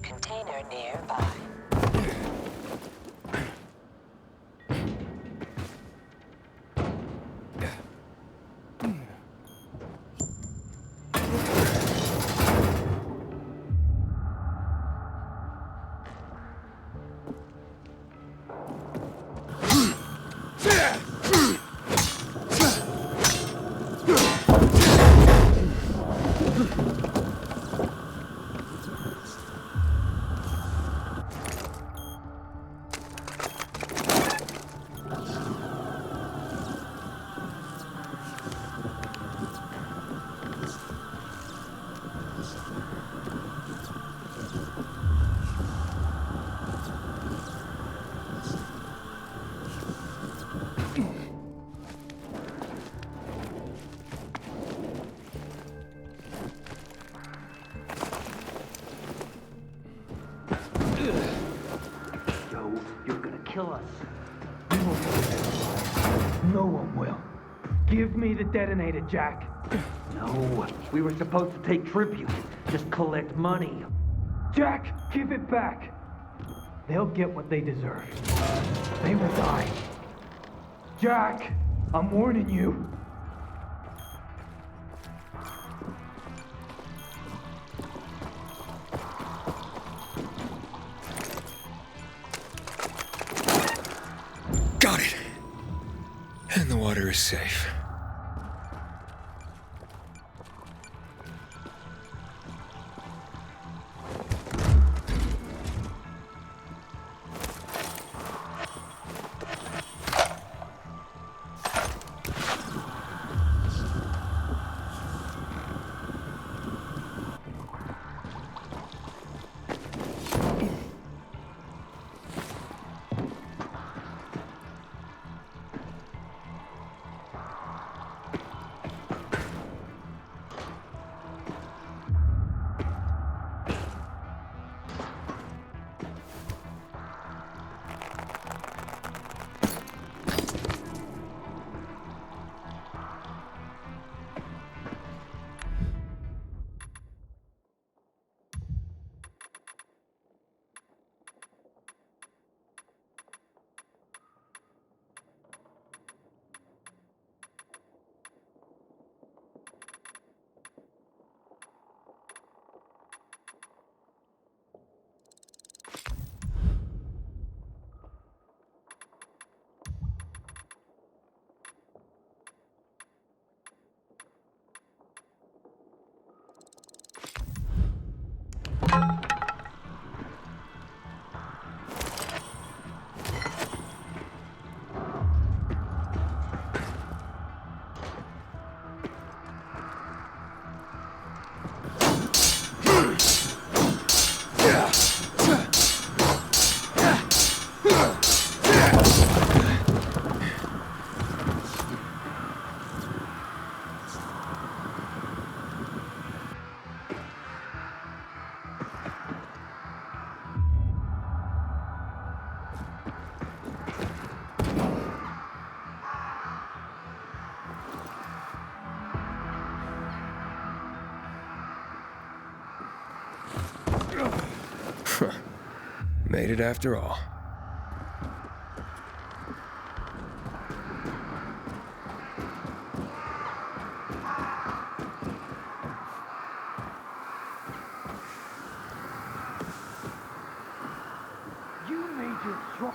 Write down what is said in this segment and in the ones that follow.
Container nearby. Kill us. We won't get this. No one will. Give me the detonator, Jack. No, we were supposed to take tribute. Just collect money. Jack, give it back. They'll get what they deserve. They will die. Jack, I'm warning you. Got it. And the water is safe. Made it after all. You made your choice.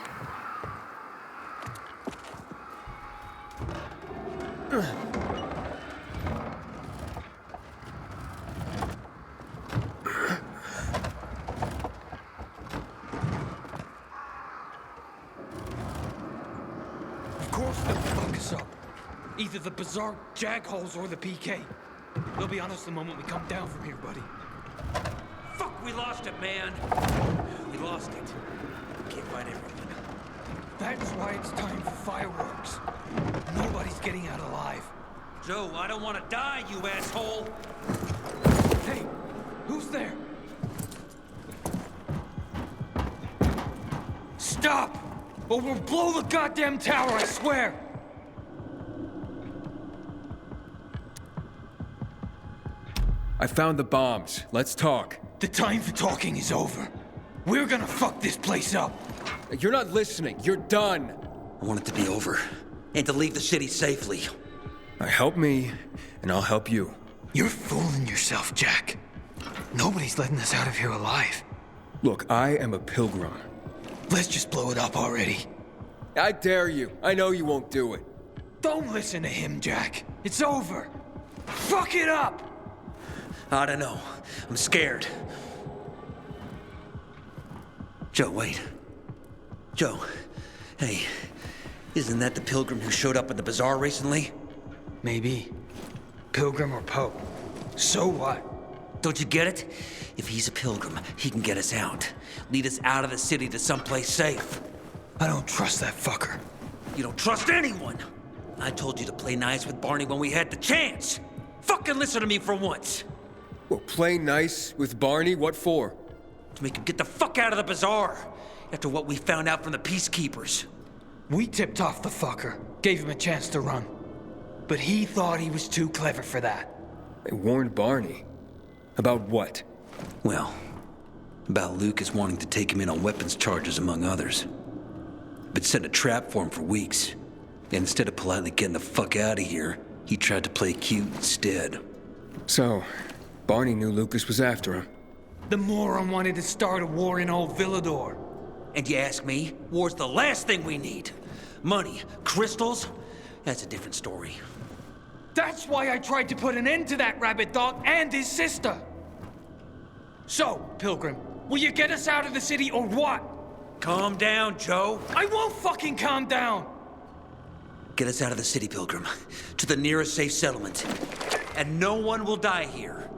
Either the bizarre jagholes or the PK. They'll be on us the moment we come down from here, buddy. Fuck, we we lost it, man. We lost it. Can't find everyone. That's why it's time for fireworks. Nobody's getting out alive. Joe, I don't want to die, you asshole! Hey, who's there? Stop! Or we'll blow the goddamn tower, I swear! I found the bombs. Let's talk. The time for talking is over. We're gonna fuck this place up. You're not listening. You're done. I want it to be over, and to leave the city safely. Help me, and I'll help you. You're fooling yourself, Jack. Nobody's letting us out of here alive. Look, I am a pilgrim. Let's just blow it up already. I dare you. I know you won't do it. Don't listen to him, Jack. It's over. Fuck it up! I don't know. I'm scared. Joe, wait. Joe, hey, isn't that the pilgrim who showed up at the bazaar recently? Maybe. Pilgrim or Pope. So what? Don't you get it? If he's a pilgrim, he can get us out. Lead us out of the city to someplace safe. I don't trust that fucker. You don't trust anyone! I told you to play nice with Barney when we had the chance! Fucking listen to me for once! Well, play nice with Barney? What for? To make him get the fuck out of the bazaar! After what we found out from the peacekeepers. We tipped off the fucker, gave him a chance to run. But he thought he was too clever for that. They warned Barney. About what? Well, about Lucas wanting to take him in on weapons charges, among others. But set a trap for him for weeks. And instead of politely getting the fuck out of here, he tried to play cute instead. So, Barney knew Lucas was after him. The moron wanted to start a war in old Villador. And you ask me, war's the last thing we need. Money, crystals, that's a different story. That's why I tried to put an end to that rabbit dog and his sister. So, Pilgrim, will you get us out of the city or what? Calm down, Joe. I won't fucking calm down! Get us out of the city, Pilgrim, to the nearest safe settlement. And no one will die here.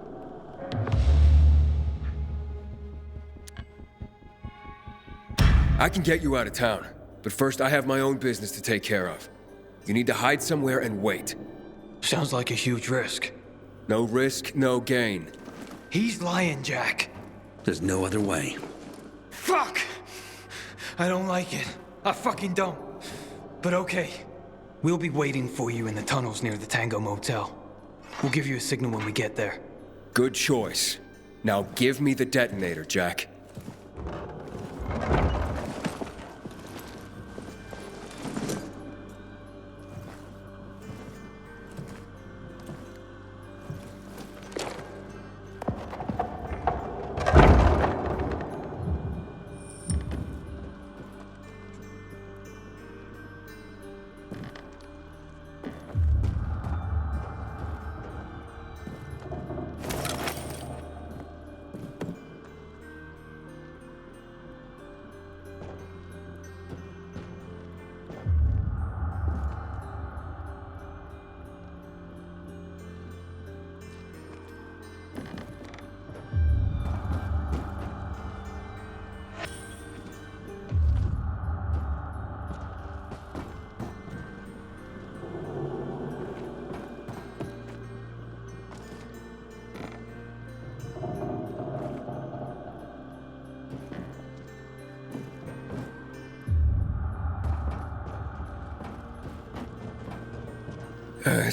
I can get you out of town, but first I have my own business to take care of. You need to hide somewhere and wait. Sounds like a huge risk. No risk, no gain. He's lying, Jack. There's no other way. Fuck! I don't like it. I fucking don't. But okay. We'll be waiting for you in the tunnels near the Tango Motel. We'll give you a signal when we get there. Good choice. Now give me the detonator, Jack.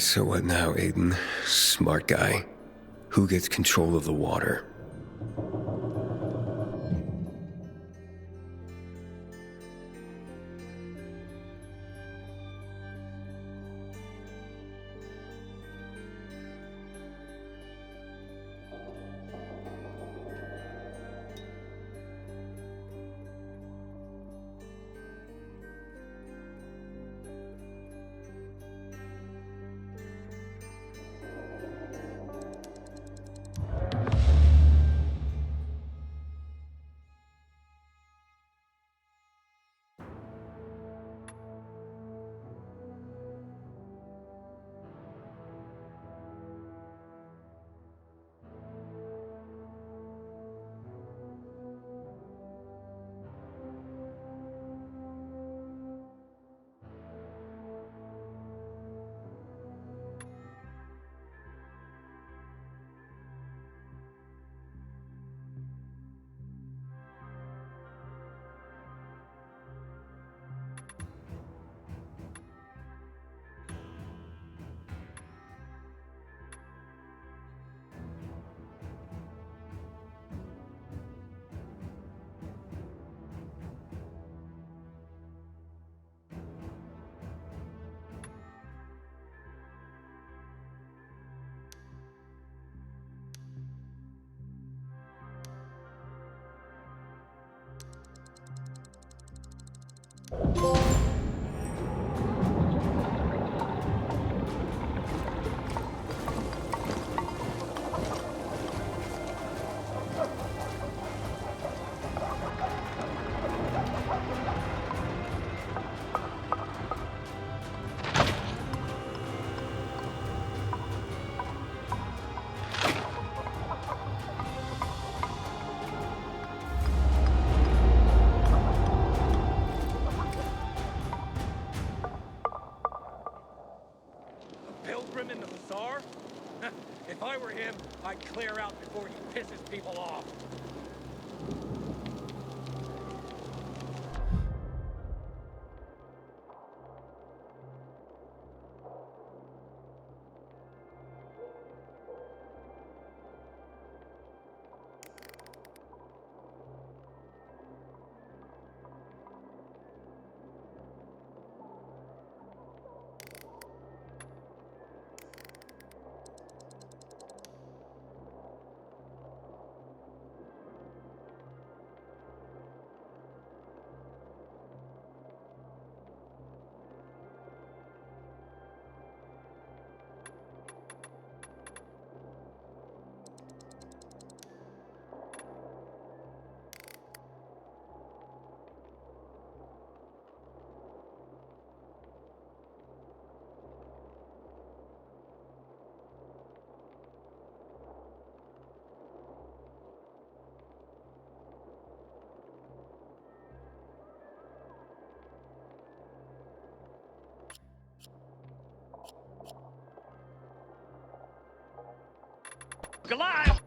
So what now, Aiden? Smart guy. Who gets control of the water? Pilgrim in the bazaar? If I were him, I'd clear out before he pisses people off. Goliath!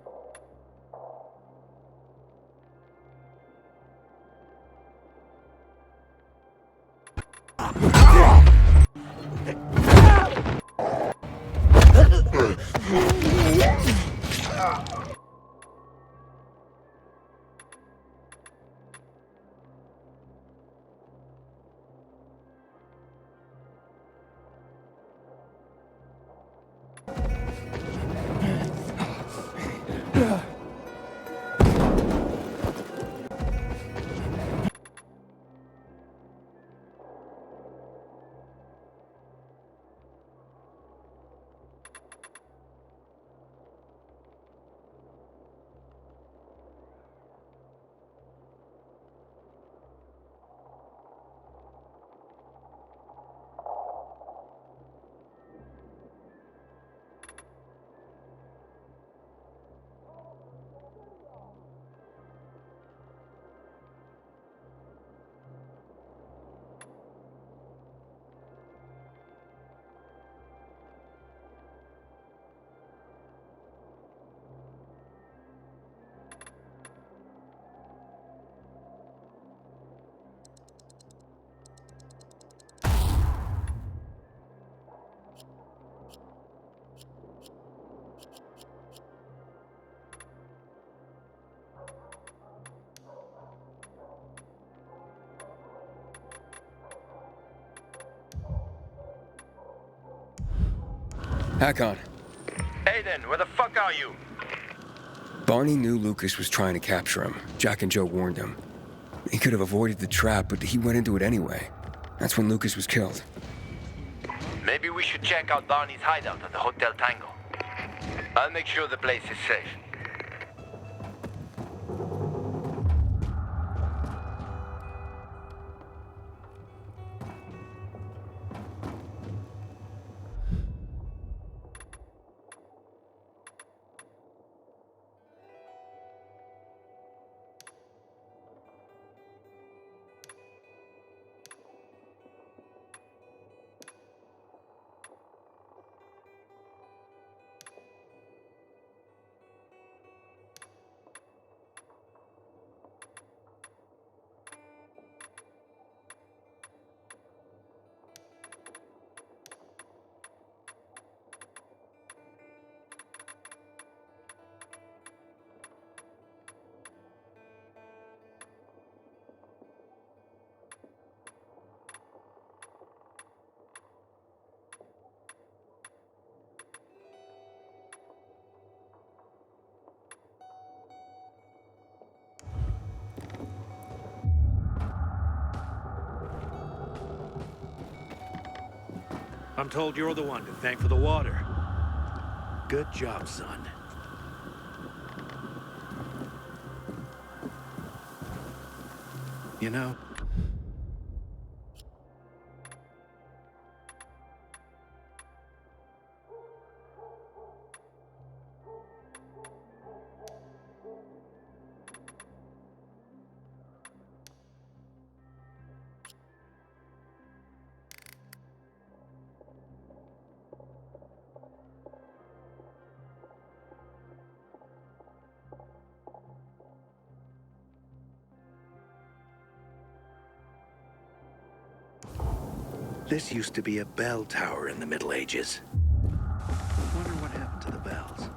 Hakon. Aiden, where the fuck are you? Barney knew Lucas was trying to capture him. Jack and Joe warned him. He could have avoided the trap, but he went into it anyway. That's when Lucas was killed. Maybe we should check out Barney's hideout at the Hotel Tango. I'll make sure the place is safe. I'm told you're the one to thank for the water. Good job, son. You know, this used to be a bell tower in the Middle Ages. Wonder what happened to the bells.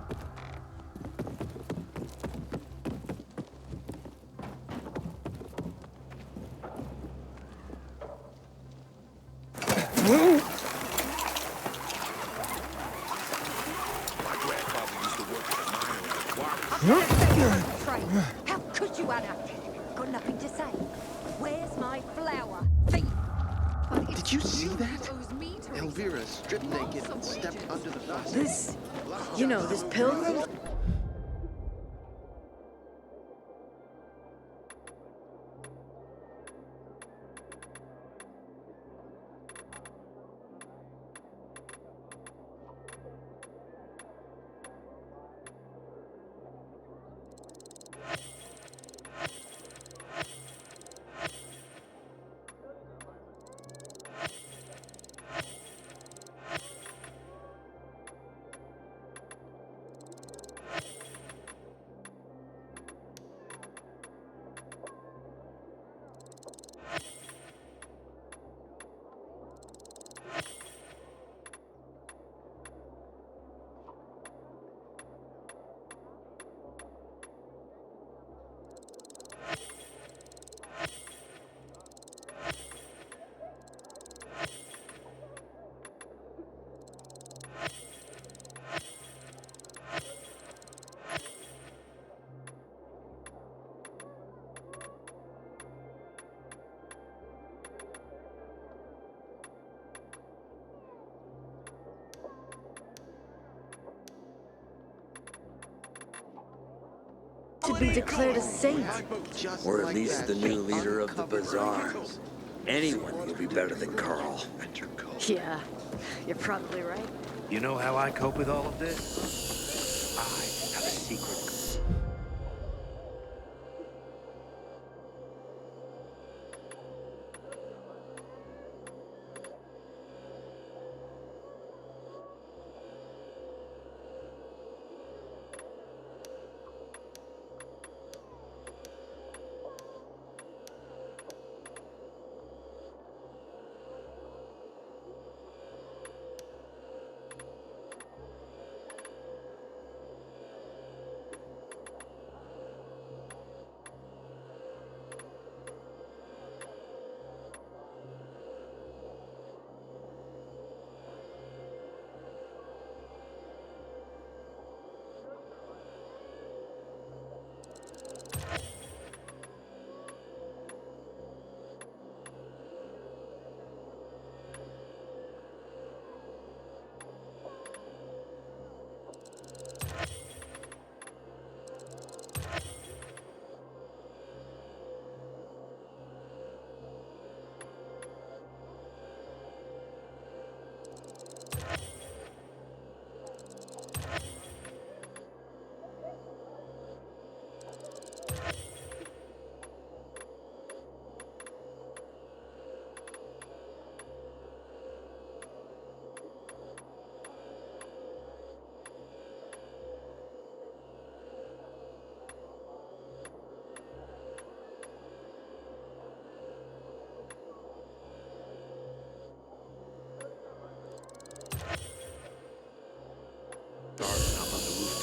How could you, Anna? Got nothing to say. Where's my flower? Thief! Did you see that? Elvira stripped naked and stepped under the bus. This, this pilgrim? To be declared a saint. Or at least the new leader of the bazaar. Anyone could be better than Carl. Yeah, you're probably right. You know how I cope with all of this? I have a secret.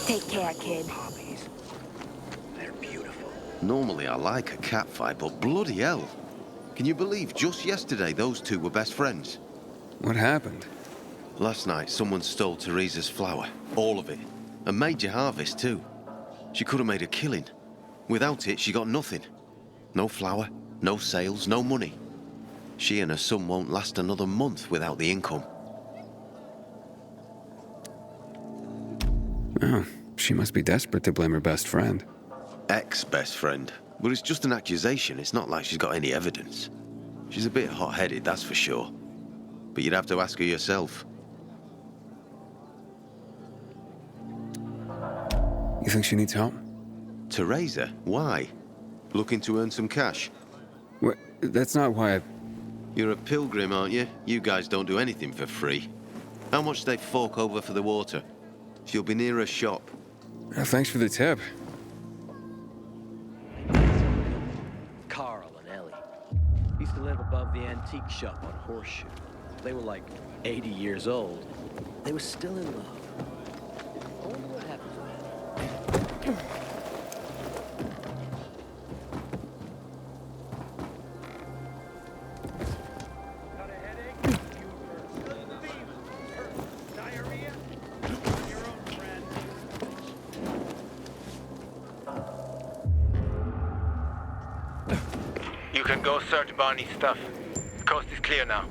Take care, kid. Poppies. They're beautiful. Normally I like a cat fight, but bloody hell. Can you believe just yesterday those two were best friends? What happened? Last night someone stole Teresa's flower. All of it. A major harvest too. She could have made a killing. Without it, she got nothing. No flower, no sales, no money. She and her son won't last another month without the income. She must be desperate to blame her best friend. Ex-best friend. But it's just an accusation. It's not like she's got any evidence. She's a bit hot-headed, that's for sure. But you'd have to ask her yourself. You think she needs help? Teresa? Why? Looking to earn some cash? What? That's not why I... You're a pilgrim, aren't you? You guys don't do anything for free. How much do they fork over for the water? She'll be near a shop. Thanks for the tip. Carl and Ellie used to live above the antique shop on Horseshoe. They were like 80 years old. They were still in love. I wonder what happened to them. Got a headache? Diarrhea? On your own, friend. You can go search Barney's stuff. Coast is clear now.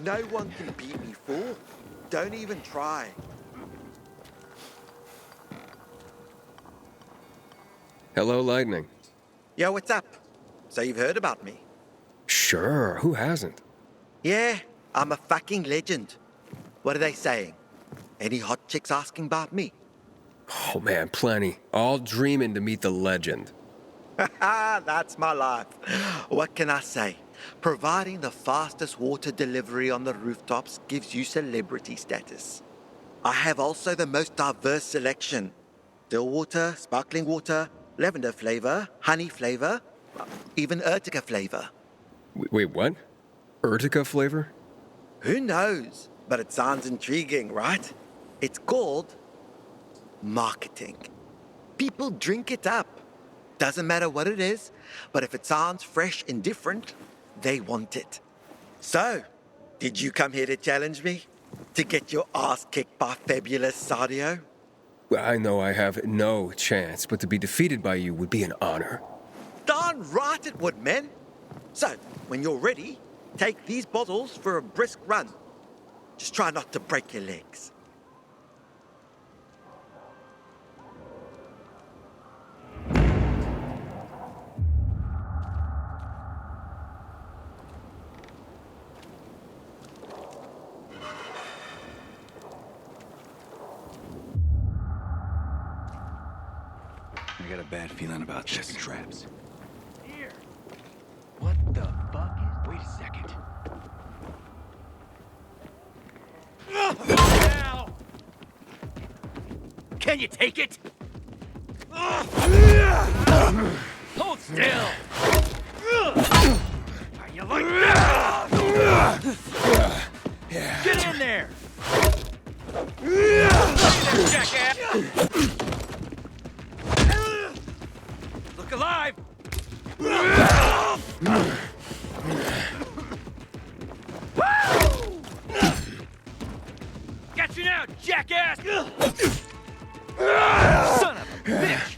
No one can beat me, fool. Don't even try. Hello, Lightning. Yo, what's up? So you've heard about me? Sure, who hasn't? Yeah, I'm a fucking legend. What are they saying? Any hot chicks asking about me? Oh man, plenty. All dreaming to meet the legend. Haha, that's my life. What can I say? Providing the fastest water delivery on the rooftops gives you celebrity status. I have also the most diverse selection. Still water, sparkling water, lavender flavor, honey flavor, even Urtica flavor. Wait, what? Urtica flavor? Who knows? But it sounds intriguing, right? It's called marketing. People drink it up. Doesn't matter what it is, but if it sounds fresh and different, they want it. So, did you come here to challenge me? To get your ass kicked by fabulous Sadio? Well, I know I have no chance, but to be defeated by you would be an honor. Darn right it would, man. So, when you're ready, take these bottles for a brisk run. Just try not to break your legs. I got a bad feeling about this. Checking traps. Here. What the fuck is... Wait a second. Now! Can you take it? Hold still! How you like that? Get in there! Get in there, jackass! Look alive! Got you now, jackass! Son of a bitch!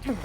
Yeah.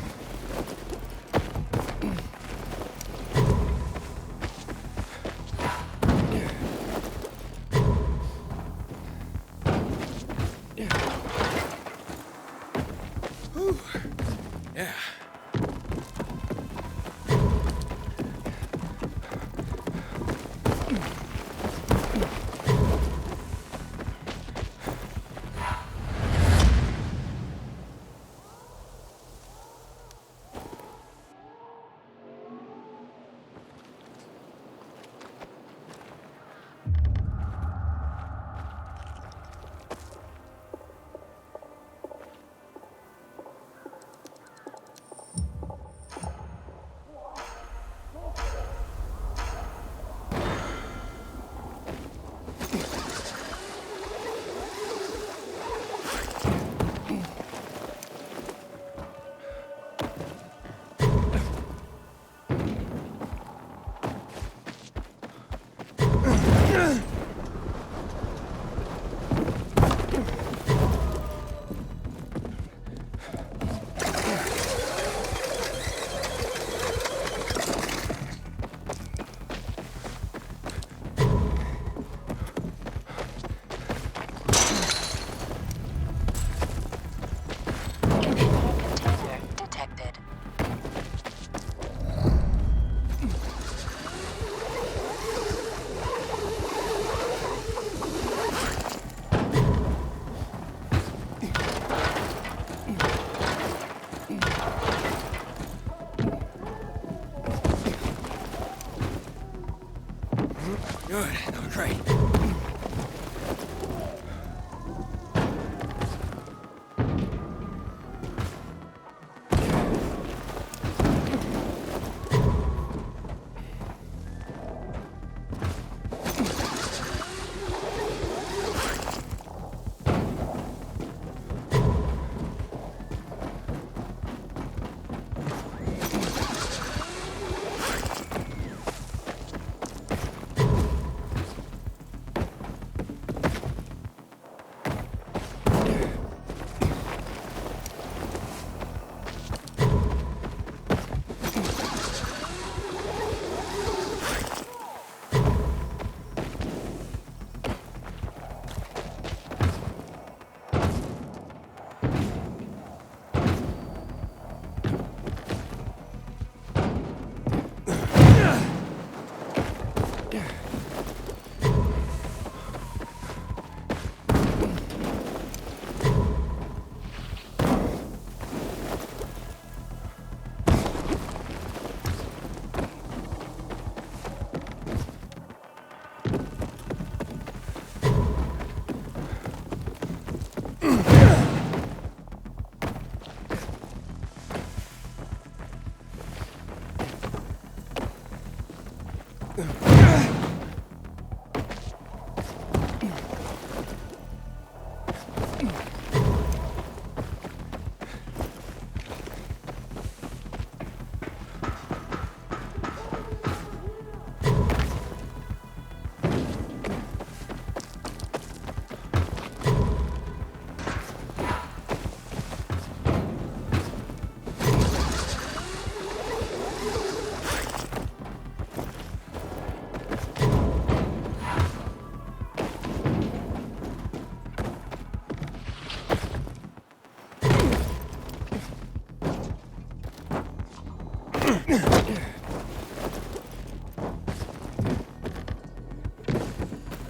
Good. That was great.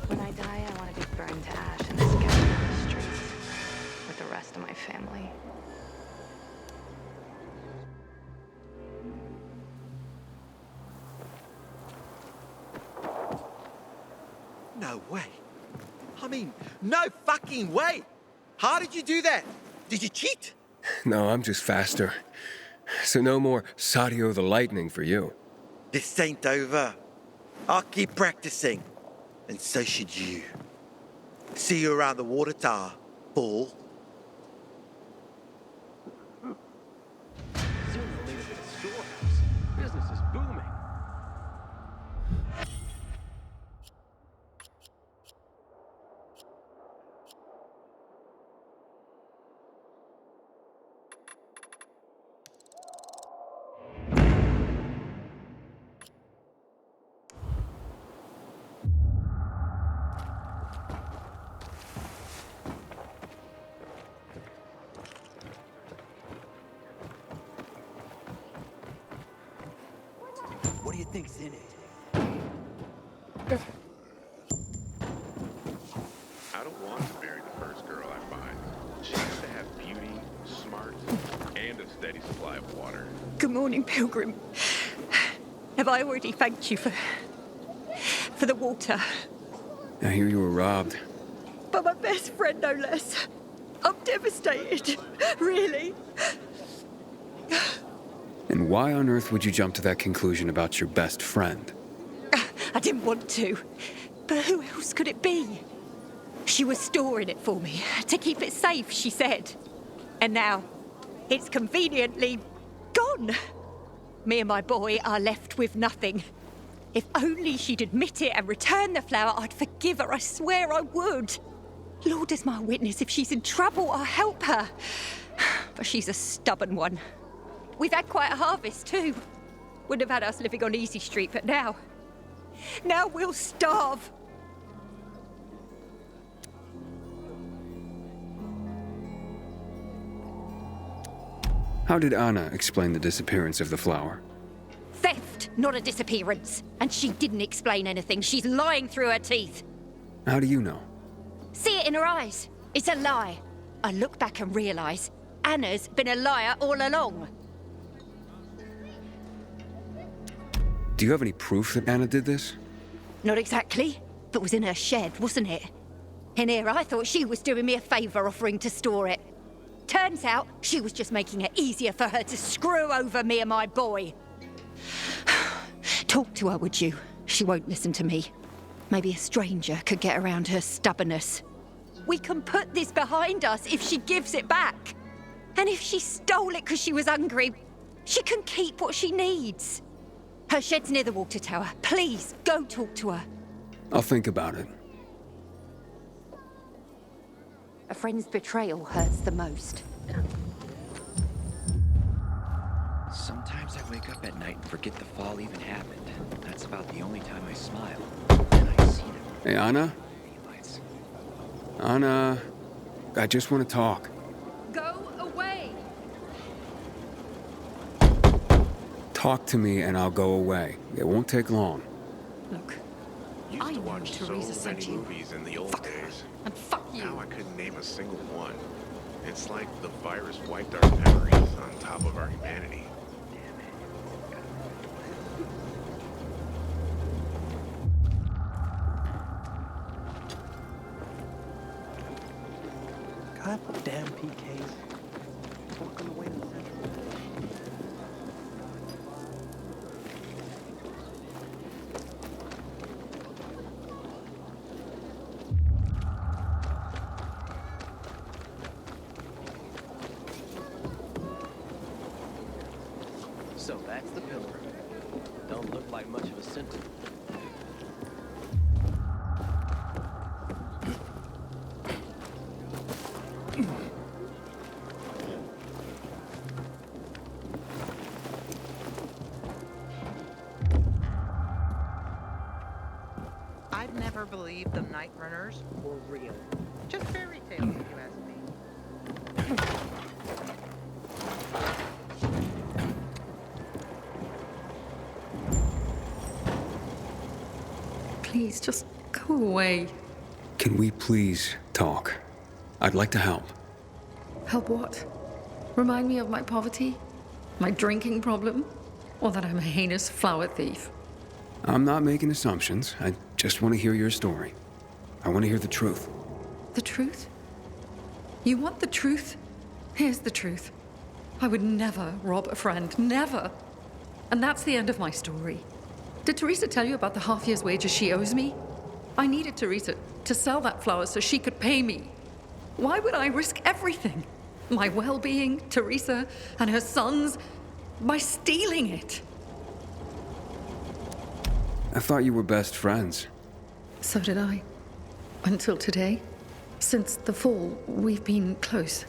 When I die, I want to be burned to ash and scattered on the streets with the rest of my family. No way. I mean, no fucking way. How did you do that? Did you cheat? No, I'm just faster. So no more Sadio the Lightning for you. This ain't over. I'll keep practicing. And so should you. See you around the water tower, fool. Soon we'll need a bit of storehouse. Business is booming. Everything's in it. I don't want to marry the first girl I find. She has to have beauty, smart, and a steady supply of water. Good morning, Pilgrim. Have I already thanked you for the water? I hear you were robbed. But my best friend, no less. I'm devastated. Really. And why on earth would you jump to that conclusion about your best friend? I didn't want to. But who else could it be? She was storing it for me, to keep it safe, she said. And now, it's conveniently gone. Me and my boy are left with nothing. If only she'd admit it and return the flower, I'd forgive her, I swear I would. Lord is my witness, if she's in trouble, I'll help her. But she's a stubborn one. We've had quite a harvest, too. Wouldn't have had us living on Easy Street, but now we'll starve. How did Anna explain the disappearance of the flower? Theft, not a disappearance. And she didn't explain anything. She's lying through her teeth. How do you know? See it in her eyes. It's a lie. I look back and realise Anna's been a liar all along. Do you have any proof that Anna did this? Not exactly, but was in her shed, wasn't it? In here, I thought she was doing me a favour offering to store it. Turns out, she was just making it easier for her to screw over me and my boy. Talk to her, would you? She won't listen to me. Maybe a stranger could get around her stubbornness. We can put this behind us if she gives it back. And if she stole it because she was hungry, she can keep what she needs. Her shed's near the water tower. Please, go talk to her. I'll think about it. A friend's betrayal hurts the most. Sometimes I wake up at night and forget the fall even happened. That's about the only time I smile. And I see them. Hey, Anna? Anna, I just want to talk. Go away! Talk to me and I'll go away. It won't take long. Look, Used I to know watch Teresa so sent many you. movies in the old days. And fuck you. Now I couldn't name a single one. It's like the virus wiped our memories on top of our humanity. Goddamn PKs. Walk on the way to the center. So that's the pillar. Don't look like much of a symptom. I've never believed the Night Runners were real. Just fairy tales, if you ask me. Please, just go away. Can we please talk? I'd like to help. Help what? Remind me of my poverty? My drinking problem? Or that I'm a heinous flower thief? I'm not making assumptions. I just want to hear your story. I want to hear the truth. The truth? You want the truth? Here's the truth. I would never rob a friend. Never. And that's the end of my story. Did Teresa tell you about the half year's wages she owes me? I needed Teresa to sell that flower so she could pay me. Why would I risk everything? My well-being, Teresa, and her sons, by stealing it? I thought you were best friends. So did I. Until today. Since the fall, we've been close.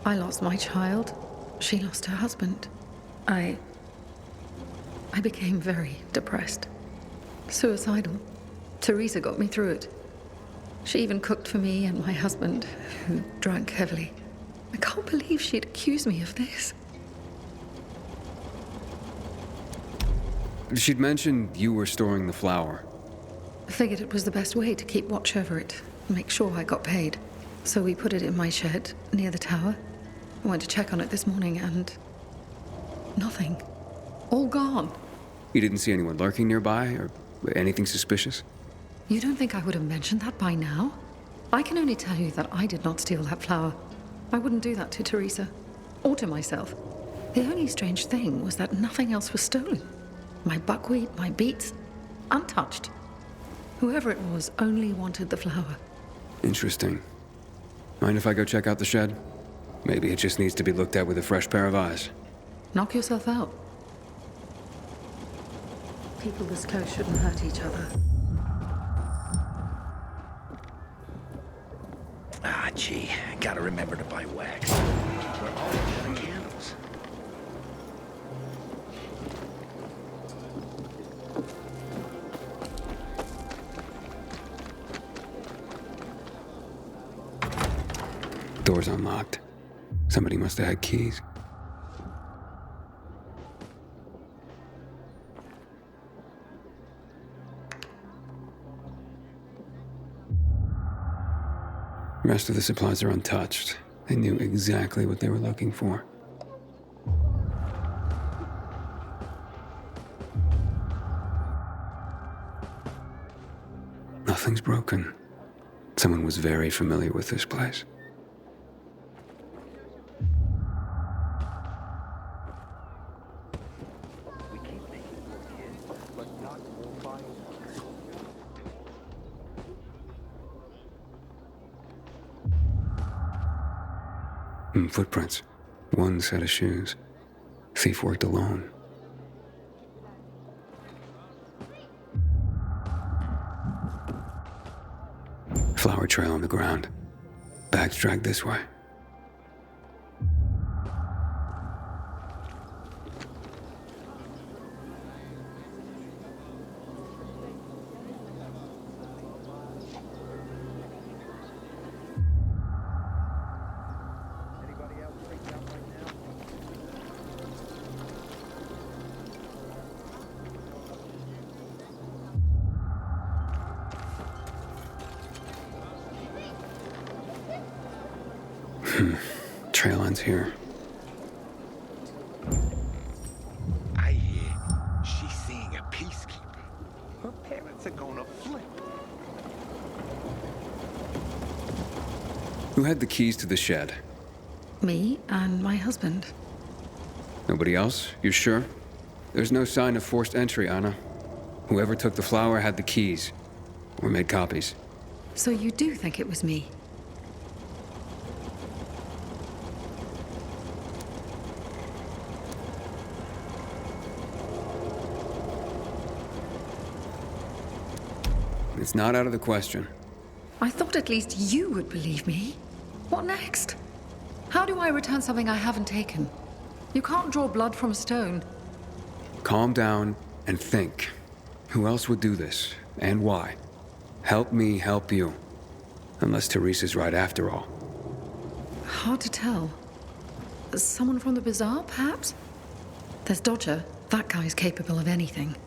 I lost my child. She lost her husband. I became very depressed. Suicidal. Teresa got me through it. She even cooked for me and my husband, who drank heavily. I can't believe she'd accused me of this. She'd mentioned you were storing the flower. I figured it was the best way to keep watch over it, make sure I got paid. So we put it in my shed near the tower. I went to check on it this morning and... nothing. All gone. You didn't see anyone lurking nearby, or anything suspicious? You don't think I would have mentioned that by now? I can only tell you that I did not steal that flower. I wouldn't do that to Teresa, or to myself. The only strange thing was that nothing else was stolen. My buckwheat, my beets, untouched. Whoever it was only wanted the flower. Interesting. Mind if I go check out the shed? Maybe it just needs to be looked at with a fresh pair of eyes. Knock yourself out. People this close shouldn't hurt each other. Ah, gee. Gotta remember to buy wax. We're all out of candles. Door's unlocked. Somebody must have had keys. The rest of the supplies are untouched. They knew exactly what they were looking for. Nothing's broken. Someone was very familiar with this place. Footprints. One set of shoes. Thief worked alone. Flower trail on the ground. Bags dragged this way. Trail ends here. I hear she's seeing a peacekeeper. Her parents are gonna flip. Who had the keys to the shed? Me and my husband. Nobody else? You sure? There's no sign of forced entry, Anna. Whoever took the flower had the keys. Or made copies. So you do think it was me? It's not out of the question. I thought at least you would believe me. What next? How do I return something I haven't taken? You can't draw blood from a stone. Calm down and think. Who else would do this? And why? Help me help you. Unless Teresa's right after all. Hard to tell. Someone from the bazaar, perhaps? There's Dodger. That guy's capable of anything.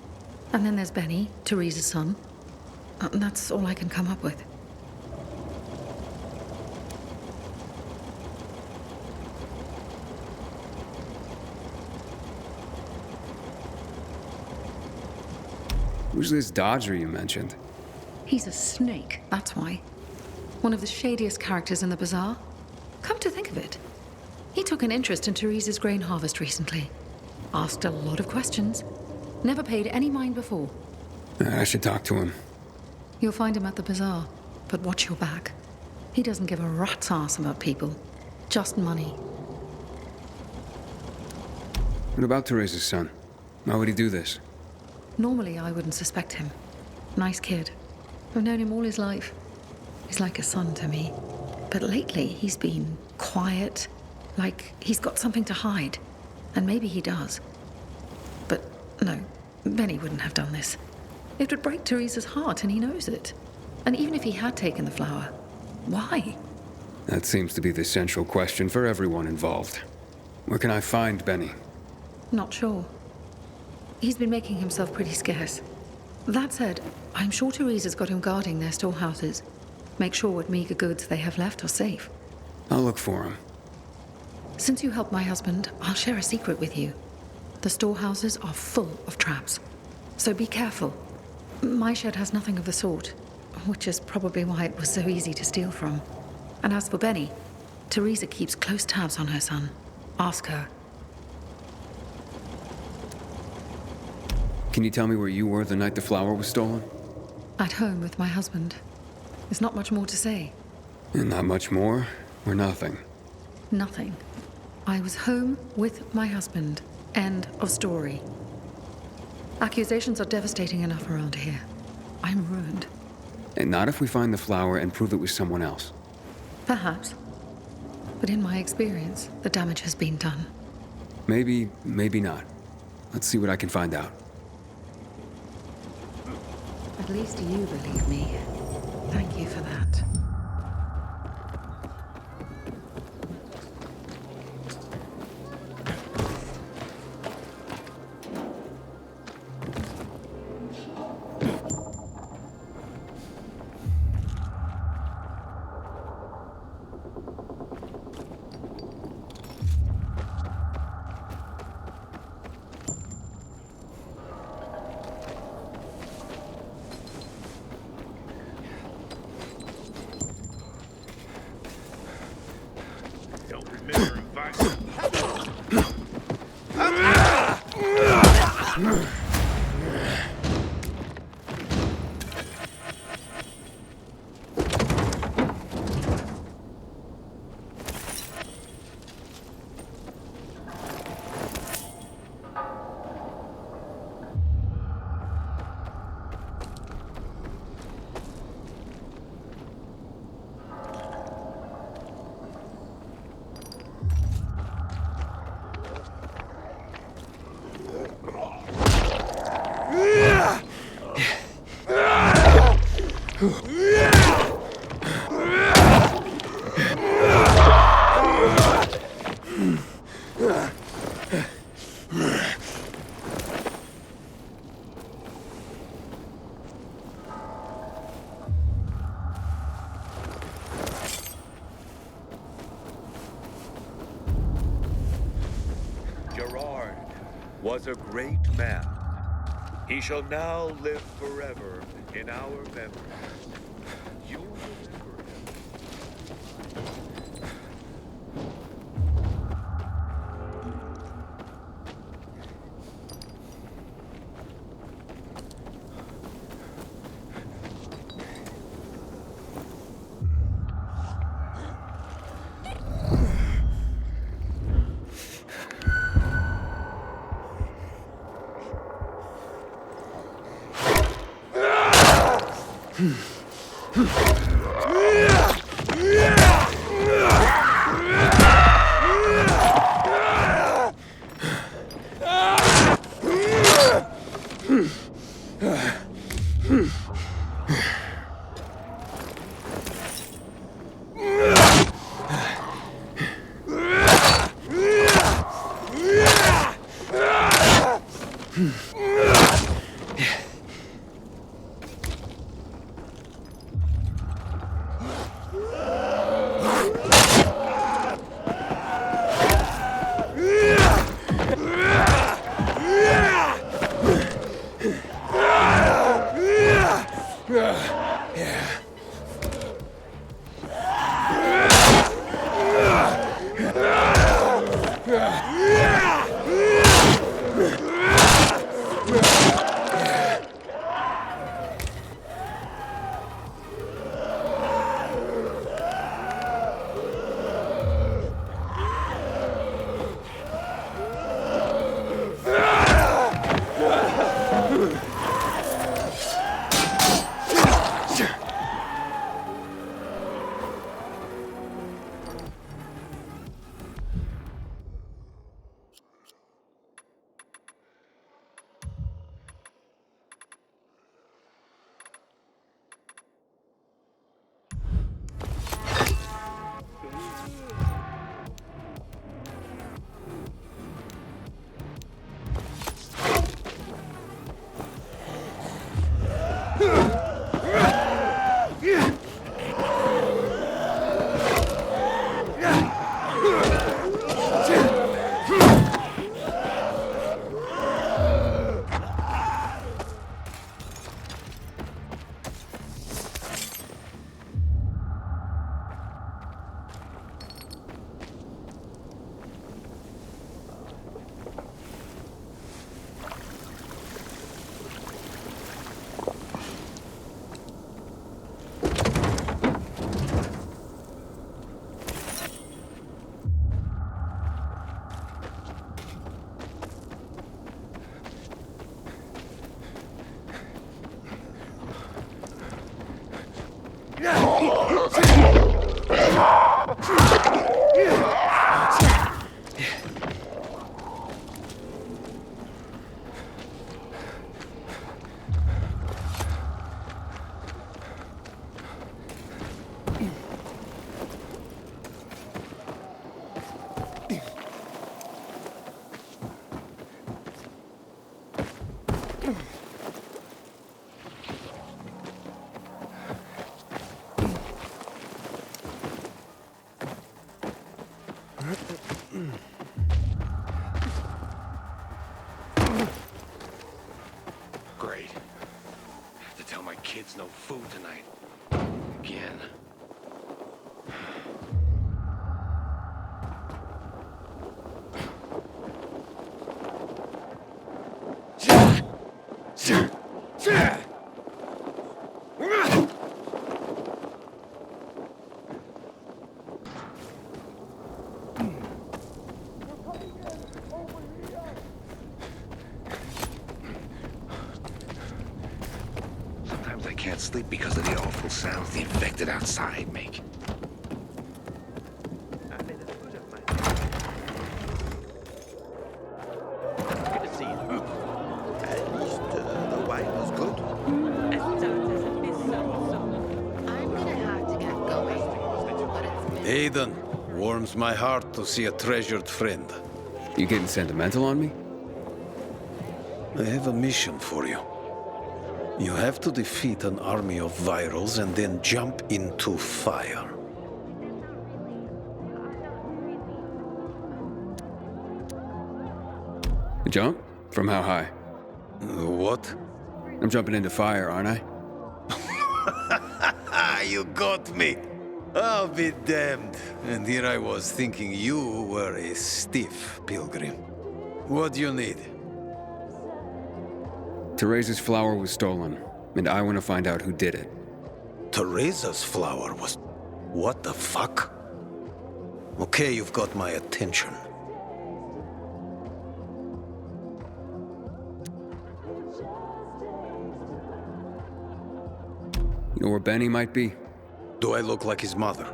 And then there's Benny, Teresa's son. That's all I can come up with. Who's this Dodger you mentioned? He's a snake, that's why. One of the shadiest characters in the bazaar. Come to think of it, he took an interest in Teresa's grain harvest recently. Asked a lot of questions. Never paid any mind before. I should talk to him. You'll find him at the bazaar, but watch your back. He doesn't give a rat's ass about people. Just money. What about Teresa's son? Why would he do this? Normally, I wouldn't suspect him. Nice kid. I've known him all his life. He's like a son to me. But lately, he's been quiet, like he's got something to hide. And maybe he does. But no, Benny wouldn't have done this. It would break Teresa's heart, and he knows it. And even if he had taken the flower, why? That seems to be the central question for everyone involved. Where can I find Benny? Not sure. He's been making himself pretty scarce. That said, I'm sure Teresa's got him guarding their storehouses. Make sure what meager goods they have left are safe. I'll look for him. Since you helped my husband, I'll share a secret with you. The storehouses are full of traps, so be careful. My shed has nothing of the sort, which is probably why it was so easy to steal from. And as for Benny, Teresa keeps close tabs on her son. Ask her. Can you tell me where you were the night the flower was stolen? At home with my husband. There's not much more to say. And not much more, or nothing? Nothing. I was home with my husband. End of story. Accusations are devastating enough around here. I'm ruined. And not if we find the flower and prove it was someone else. Perhaps. But in my experience, the damage has been done. Maybe, maybe not. Let's see what I can find out. At least you believe me. Thank you for that. Was a great man. He shall now live forever in our memory. You'll remember Great. Have to tell my kids no food tonight. Again. Sometimes I can't sleep because of the awful sounds the infected outside make. Good to see you. At least the wine was good. I'm gonna have to get going. But it's Aiden, warms my heart to see a treasured friend. You getting sentimental on me? I have a mission for you. You have to defeat an army of virals and then jump into fire. Jump? From how high? What? I'm jumping into fire, aren't I? You got me. I'll be damned. And here I was thinking you were a stiff pilgrim. What do you need? Teresa's flower was stolen, and I want to find out who did it. Teresa's flower was... What the fuck? Okay, you've got my attention. You know where Benny might be? Do I look like his mother?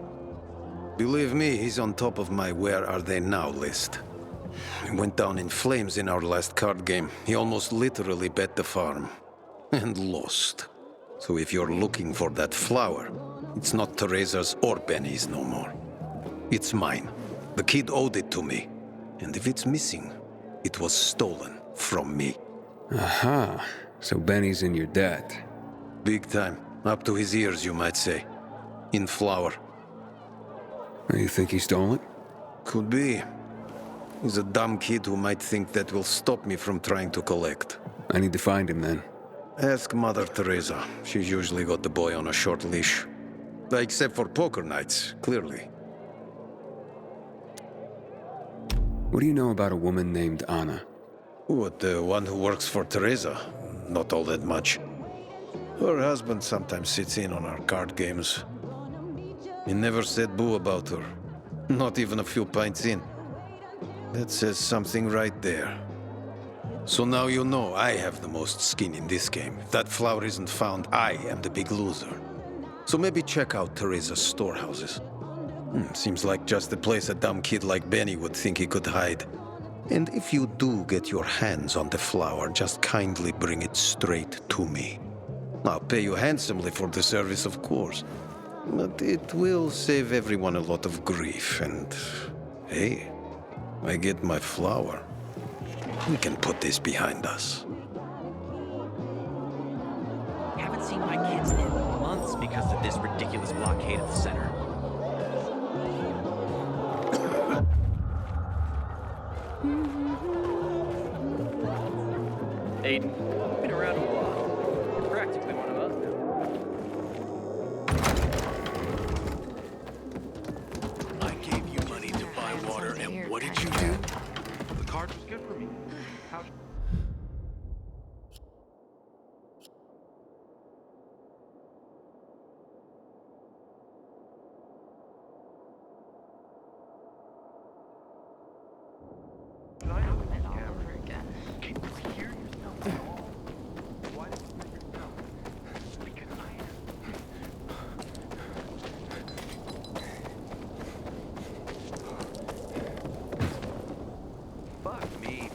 Believe me, he's on top of my where are they now list. He went down in flames in our last card game. He almost literally bet the farm. And lost. So if you're looking for that flower, it's not Teresa's or Benny's no more. It's mine. The kid owed it to me. And if it's missing, it was stolen from me. Aha. So Benny's in your debt. Big time. Up to his ears, you might say. In flour. You think he stole it? Could be. He's a dumb kid who might think that will stop me from trying to collect. I need to find him then. Ask Mother Teresa. She's usually got the boy on a short leash. Except for poker nights, clearly. What do you know about a woman named Anna? What, the one who works for Teresa? Not all that much. Her husband sometimes sits in on our card games. He never said boo about her. Not even a few pints in. That says something right there. So now you know I have the most skin in this game. If that flower isn't found, I am the big loser. So maybe check out Teresa's storehouses. Seems like just the place a dumb kid like Benny would think he could hide. And if you do get your hands on the flower, just kindly bring it straight to me. I'll pay you handsomely for the service, of course. But it will save everyone a lot of grief, and... hey, I get my flower. We can put this behind us. Haven't seen my kids in months because of this ridiculous blockade at the center. Aiden, been around a while. You're practically one of us now. I gave you money to buy water, and what did you do? The card was good for me. How...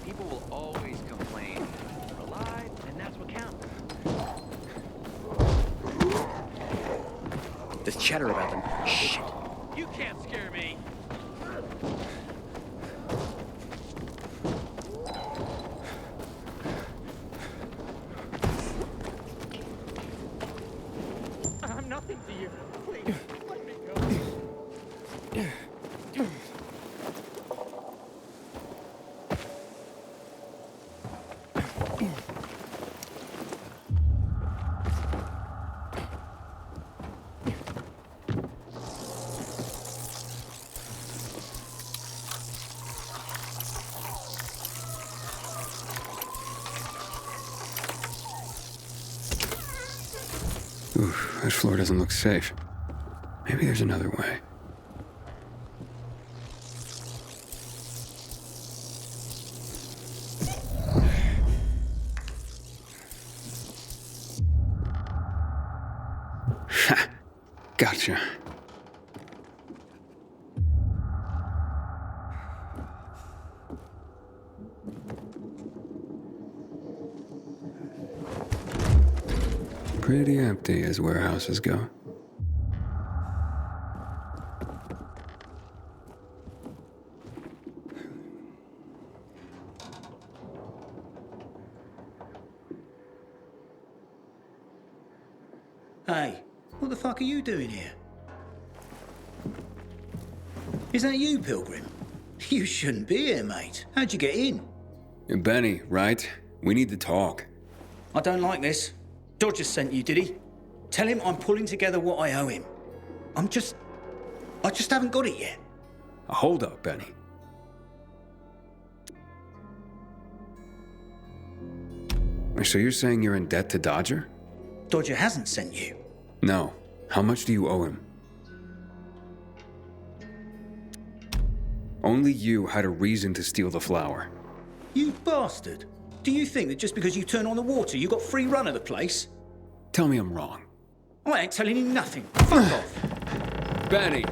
People will always complain. We're alive, and that's what counts. There's chatter about them. Shit. You can't scare me. I'm nothing to you. Please, let me go. Oof, this floor doesn't look safe. Maybe there's another way. Ha! Gotcha. Pretty empty as warehouses go. Hey, what the fuck are you doing here? Is that you, Pilgrim? You shouldn't be here, mate. How'd you get in? Benny, right? We need to talk. I don't like this. Dodger sent you, did he? Tell him I'm pulling together what I owe him. I just haven't got it yet. Hold up, Benny. So you're saying you're in debt to Dodger? Dodger hasn't sent you. No. How much do you owe him? Only you had a reason to steal the flower. You bastard. Do you think that just because you turn on the water, you got free run of the place? Tell me I'm wrong. I ain't telling you nothing. Fuck off. Benny!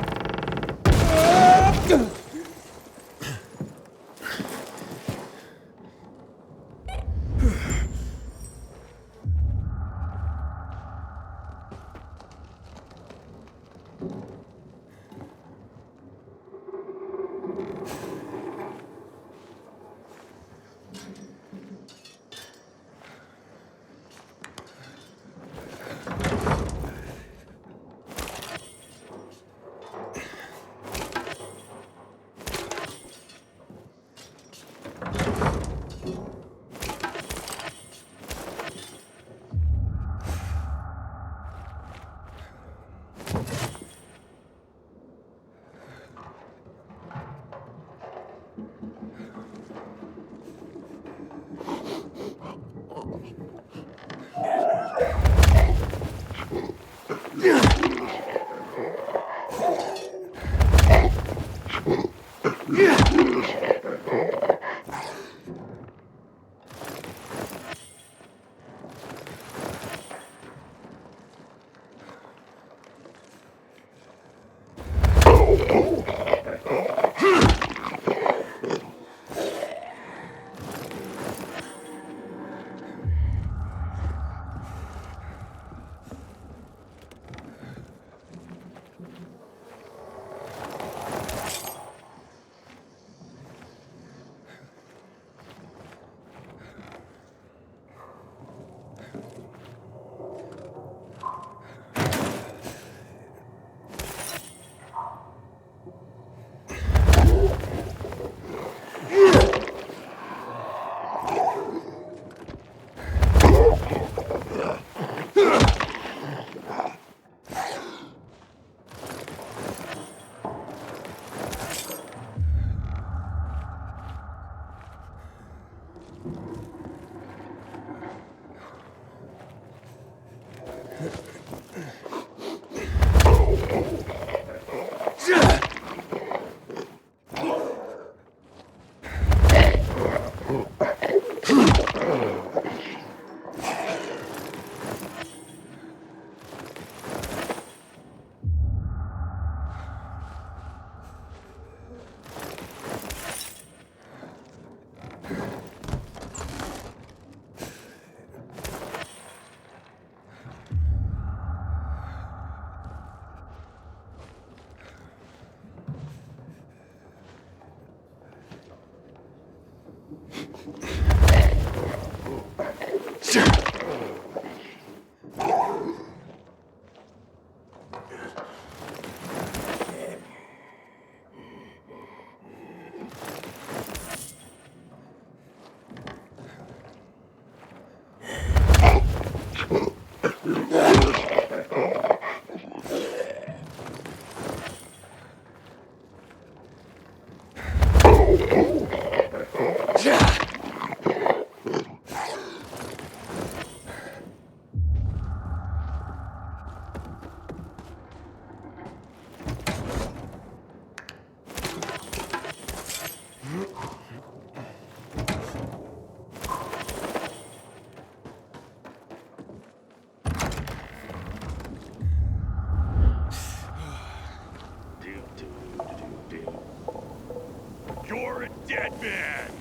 You're a dead man!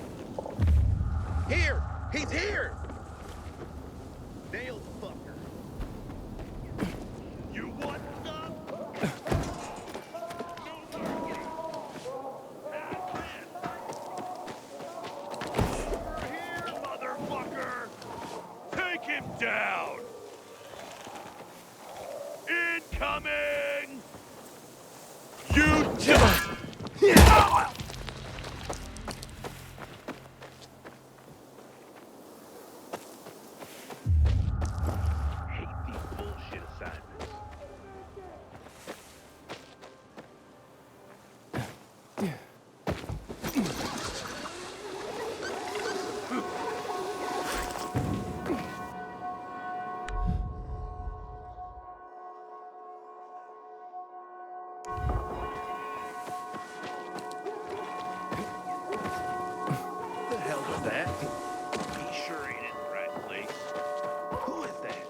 Here! He's here! Nailed fucker. You want some? Over here, motherfucker! Take him down! Incoming! You just... What the hell was that? He sure ain't in the right place. Who is that?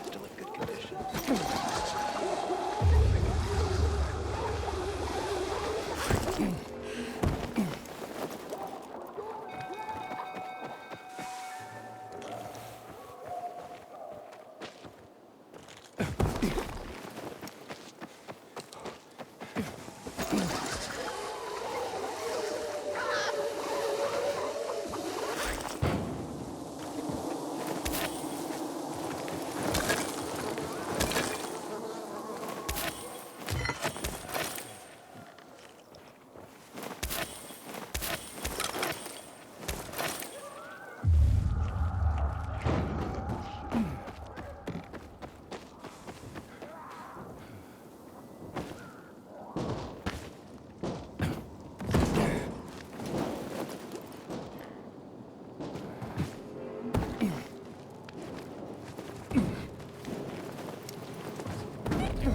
Still in good condition.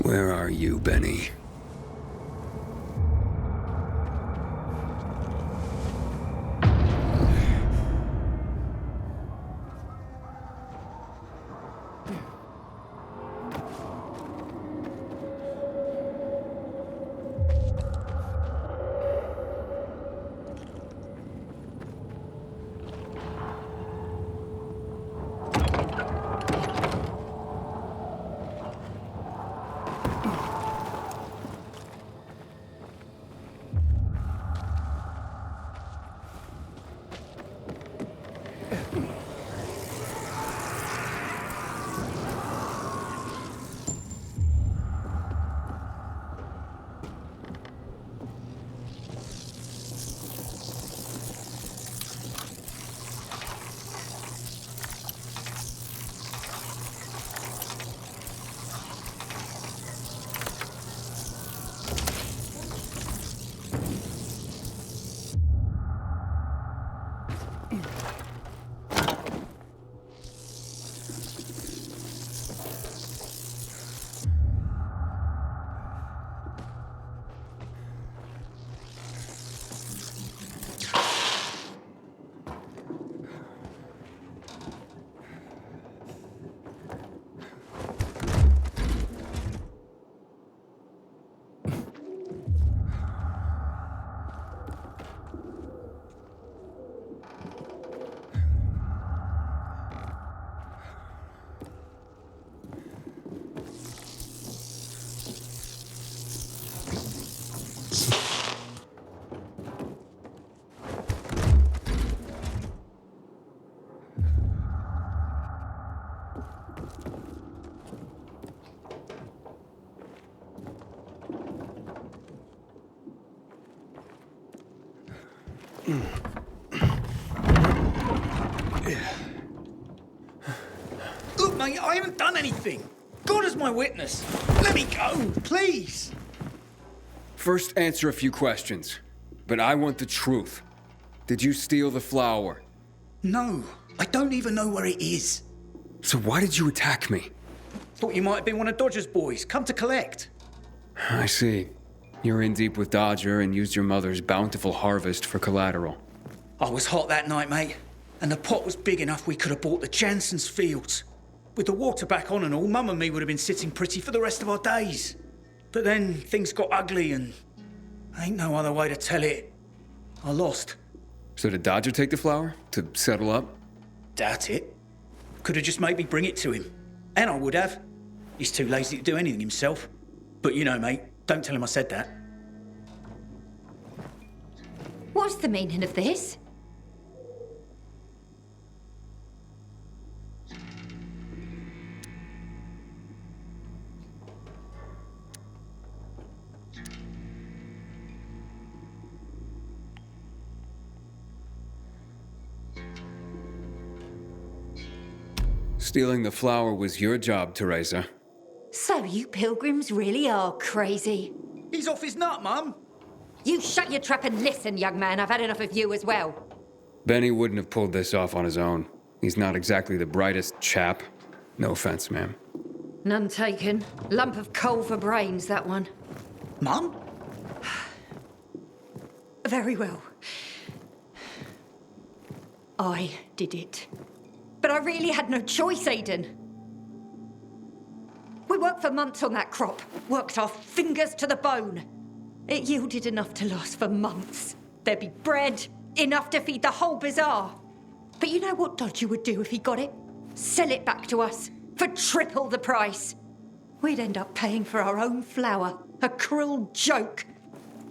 Where are you, Benny? Look, mate, I haven't done anything. God is my witness. Let me go, please. First, answer a few questions. But I want the truth. Did you steal the flower? No, I don't even know where it is. So why did you attack me? Thought you might have been one of Dodger's boys, come to collect. I see. You're in deep with Dodger and used your mother's bountiful harvest for collateral. I was hot that night, mate. And the pot was big enough we could have bought the Jansen's fields. With the water back on and all, Mum and me would have been sitting pretty for the rest of our days. But then things got ugly and ain't no other way to tell it. I lost. So did Dodger take the flower? To settle up? Doubt it. Could have just made me bring it to him. And I would have. He's too lazy to do anything himself. But you know, mate, don't tell him I said that. What's the meaning of this? Stealing the flower was your job, Teresa. So you pilgrims really are crazy. He's off his nut, Mum. You shut your trap and listen, young man. I've had enough of you as well. Benny wouldn't have pulled this off on his own. He's not exactly the brightest chap. No offense, ma'am. None taken. Lump of coal for brains, that one. Mum? Very well. I did it. But I really had no choice, Aiden. We worked for months on that crop. Worked our fingers to the bone. It yielded enough to last for months. There'd be bread, enough to feed the whole bazaar. But you know what Dodger would do if he got it? Sell it back to us for triple the price. We'd end up paying for our own flour. A cruel joke.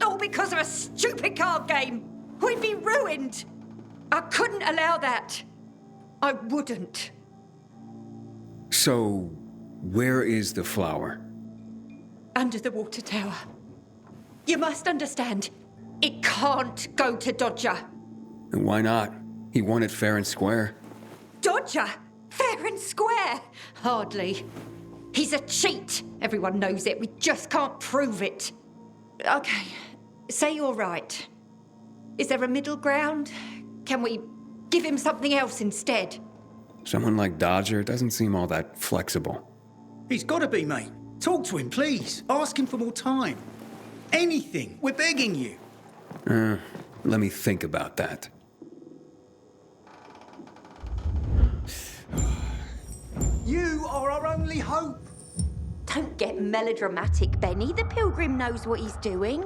All because of a stupid card game. We'd be ruined. I couldn't allow that. I wouldn't. So, where is the flower? Under the water tower. You must understand, it can't go to Dodger. And why not? He won it fair and square. Dodger? Fair and square? Hardly. He's a cheat. Everyone knows it. We just can't prove it. Okay, say you're right. Is there a middle ground? Can we give him something else instead? Someone like Dodger doesn't seem all that flexible. He's got to be, mate. Talk to him, please. Ask him for more time. Anything. We're begging you. Let me think about that. You are our only hope. Don't get melodramatic, Benny. The pilgrim knows what he's doing.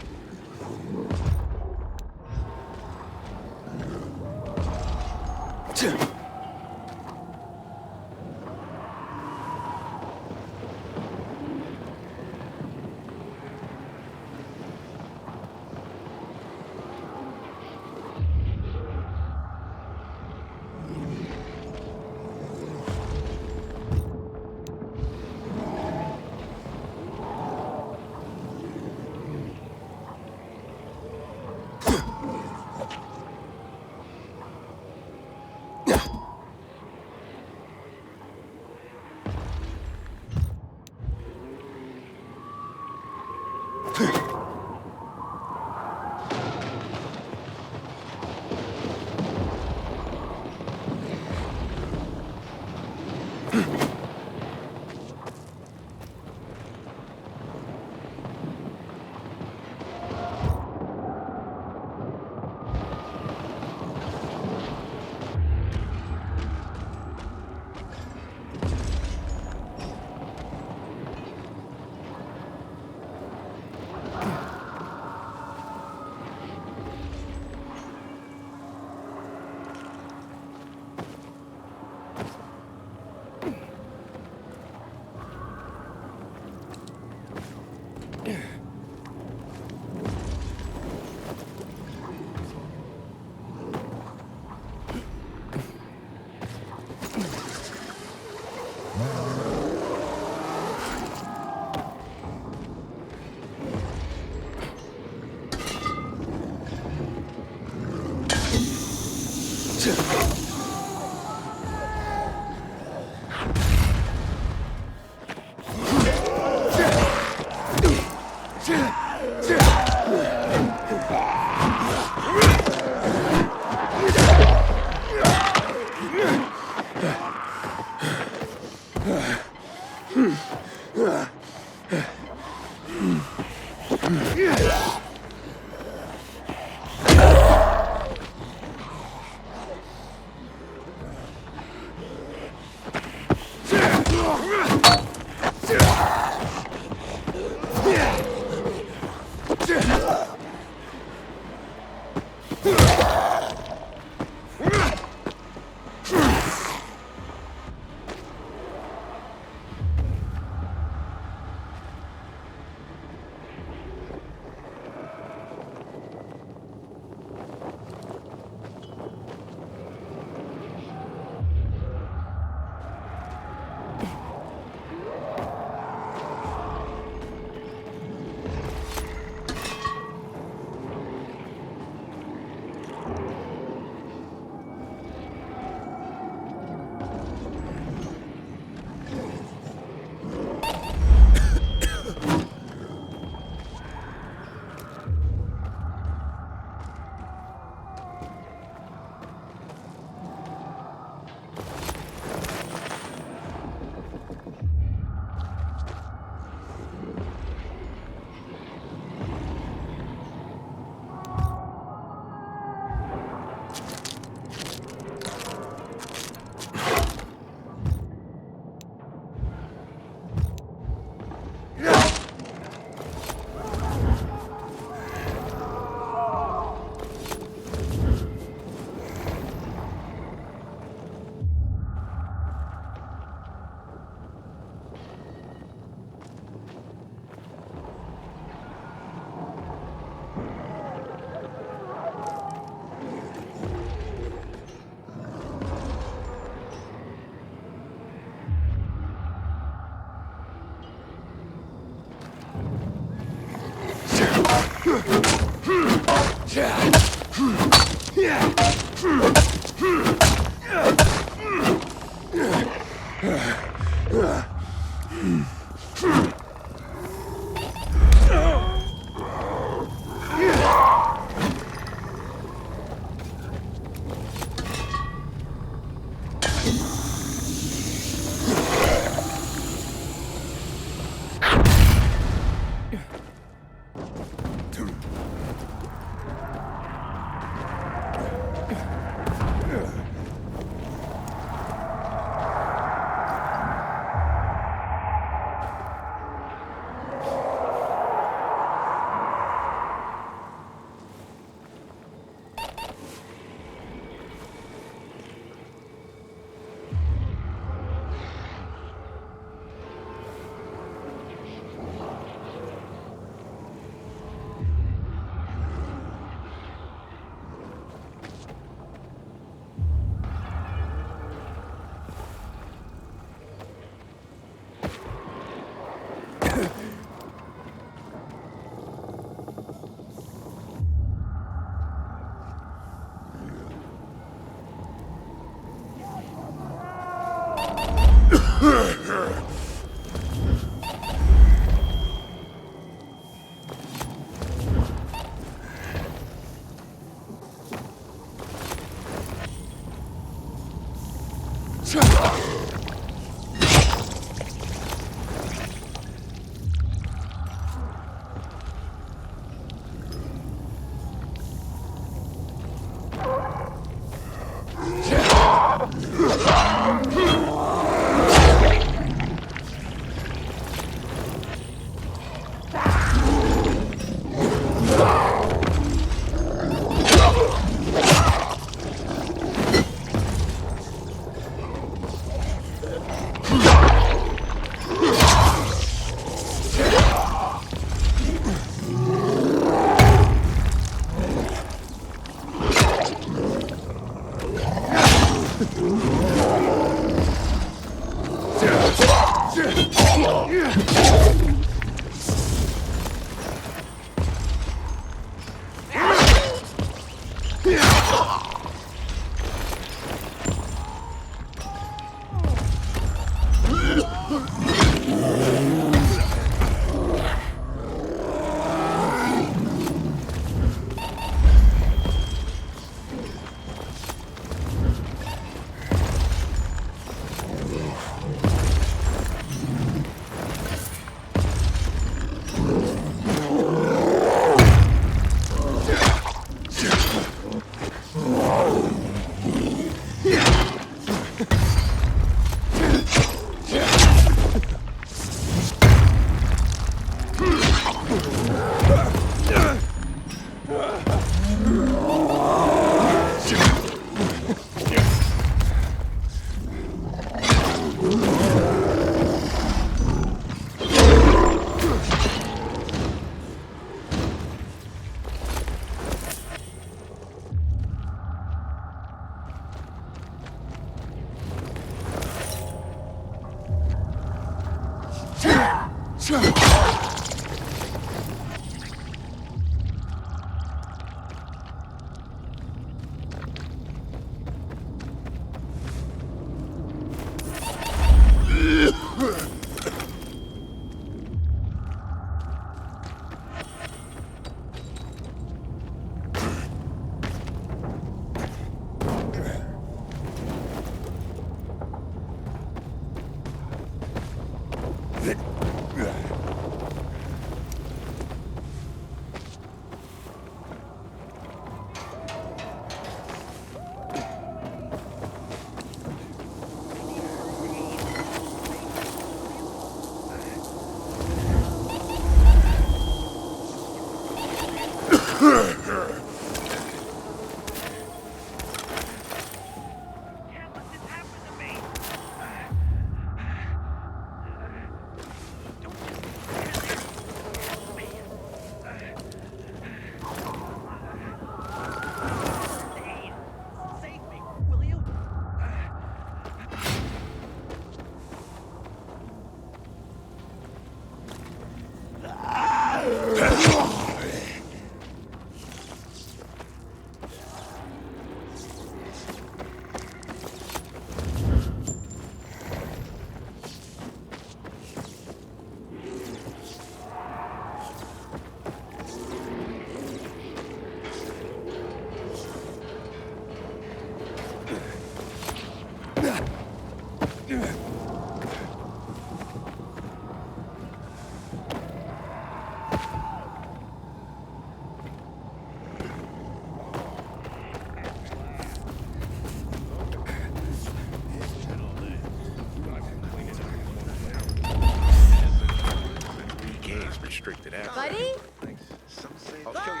Restricted access. Buddy? Thanks. Some say I'll show you.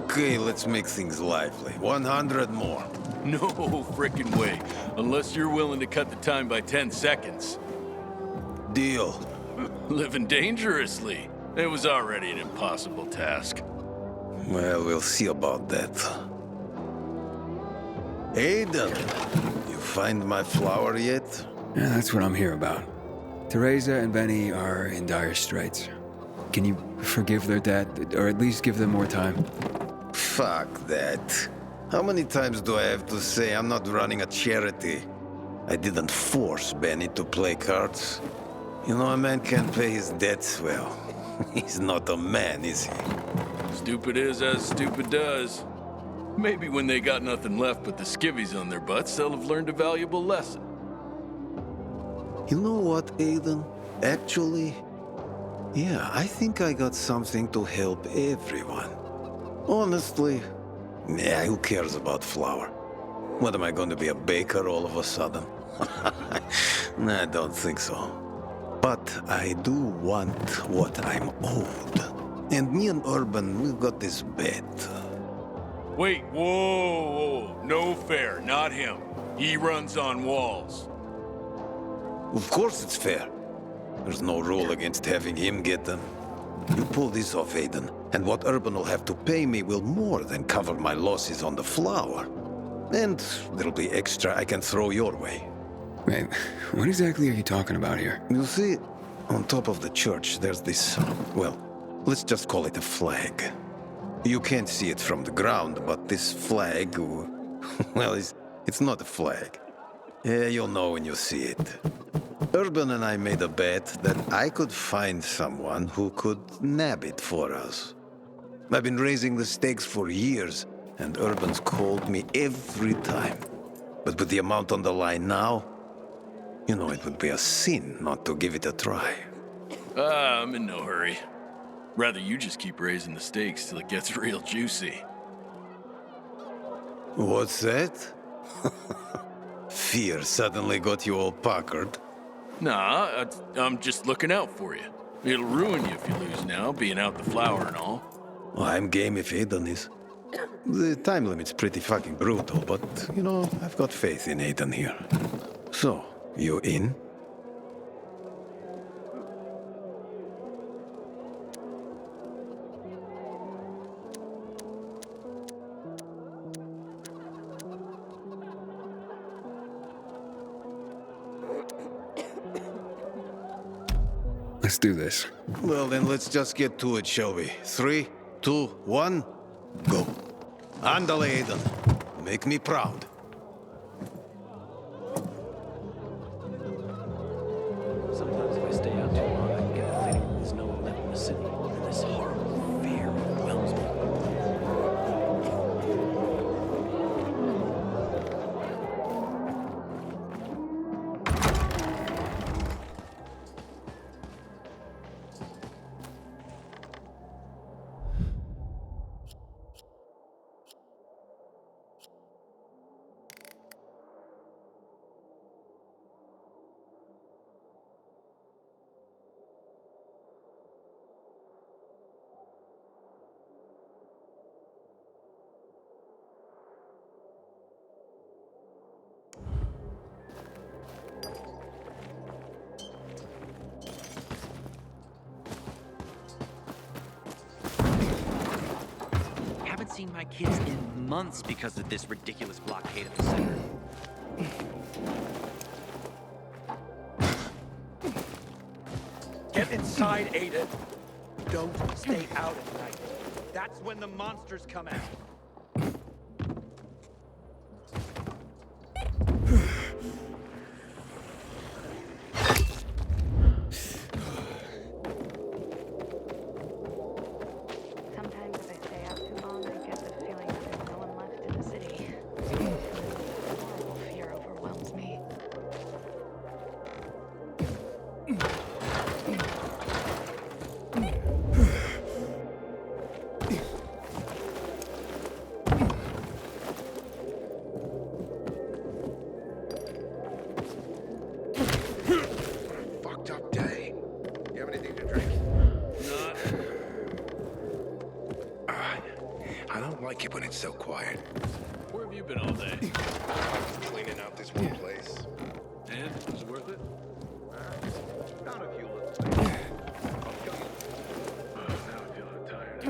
Okay, let's make things lively. 100 more. No frickin' way. Unless you're willing to cut the time by 10 seconds. Deal. Living dangerously. It was already an impossible task. Well, we'll see about that. Aiden, you find my flower yet? Yeah, that's what I'm here about. Teresa and Benny are in dire straits. Can you forgive their debt, or at least give them more time? Fuck that. How many times do I have to say I'm not running a charity? I didn't force Benny to play cards. You know, a man can't pay his debts well. He's not a man, is he? Stupid is as stupid does. Maybe when they got nothing left but the skivvies on their butts, they'll have learned a valuable lesson. You know what, Aiden? Actually, yeah, I think I got something to help everyone. Honestly, yeah, who cares about flour? What, am I going to be a baker all of a sudden? Nah, I don't think so. But I do want what I'm owed. And me and Urban, we've got this bet. Wait, whoa. No fair, not him. He runs on walls. Of course it's fair. There's no rule against having him get them. You pull this off, Aiden, and what Urban will have to pay me will more than cover my losses on the flour. And there'll be extra I can throw your way. Wait, what exactly are you talking about here? You see, on top of the church, there's this, well, let's just call it a flag. You can't see it from the ground, but this flag, well, it's not a flag. Yeah, you'll know when you see it. Urban and I made a bet that I could find someone who could nab it for us. I've been raising the stakes for years, and Urban's called me every time. But with the amount on the line now, you know it would be a sin not to give it a try. I'm in no hurry. Rather you just keep raising the stakes till it gets real juicy. What's that? Fear suddenly got you all puckered. Nah, I'm just looking out for you. It'll ruin you if you lose now, being out the flour and all. Well, I'm game if Aiden is. The time limit's pretty fucking brutal, but, you know, I've got faith in Aiden here. So, you in? Let's do this. Well, then let's just get to it, shall we? 3, 2, 1, go. Andale, Aiden. Make me proud. Sometimes if I stay out too long, I can get a feeling there's no one left in the city, and this horrible fear overwhelms me. Seen my kids in months because of this ridiculous blockade of the center. Get inside, Aiden. Don't stay out at night. That's when the monsters come out. Sometimes if I stay out too long, I get the feeling that there's no one left in the city. Horrible fear overwhelms me. Fucked up day. You have anything to drink? I don't like it when it's so quiet. Where have you been all day? Cleaning out this one place. And? Was it worth it? Not if you look. Now I feel tired.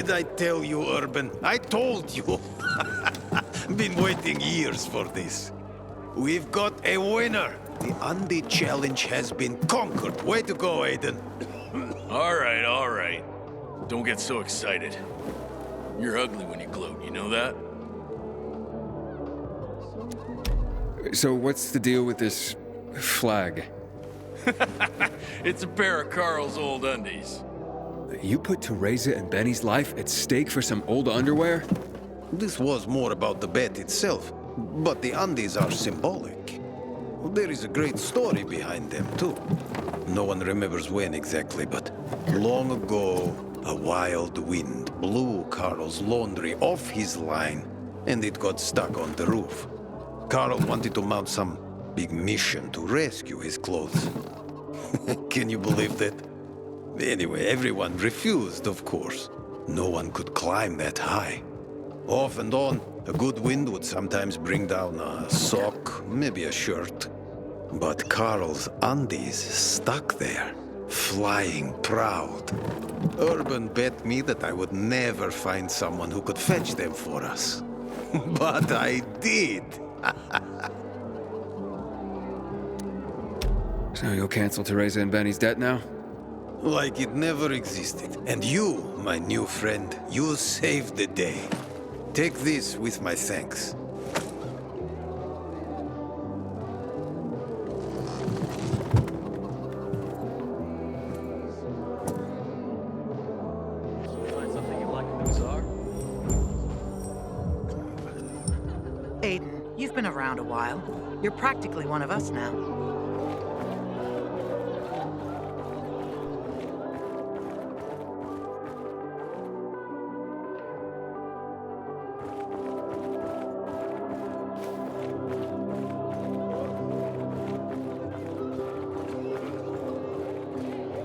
Did I tell you, Urban? I told you. Been waiting years for this. We've got a winner. The Undy Challenge has been conquered. Way to go, Aiden. All right. Don't get so excited. You're ugly when you gloat, you know that? So what's the deal with this flag? It's a pair of Carl's old undies. You put Teresa and Benny's life at stake for some old underwear? This was more about the bet itself, but the undies are symbolic. There is a great story behind them, too. No one remembers when exactly, but long ago, a wild wind blew Carl's laundry off his line, and it got stuck on the roof. Carl wanted to mount some big mission to rescue his clothes. Can you believe that? Anyway, everyone refused, of course. No one could climb that high. Off and on, a good wind would sometimes bring down a sock, maybe a shirt. But Carl's undies stuck there, flying proud. Urban bet me that I would never find someone who could fetch them for us. But I did. So you'll cancel Teresa and Benny's debt now? Like it never existed. And you, my new friend, you saved the day. Take this with my thanks. Find something you like in the bazaar? Aiden, you've been around a while. You're practically one of us now.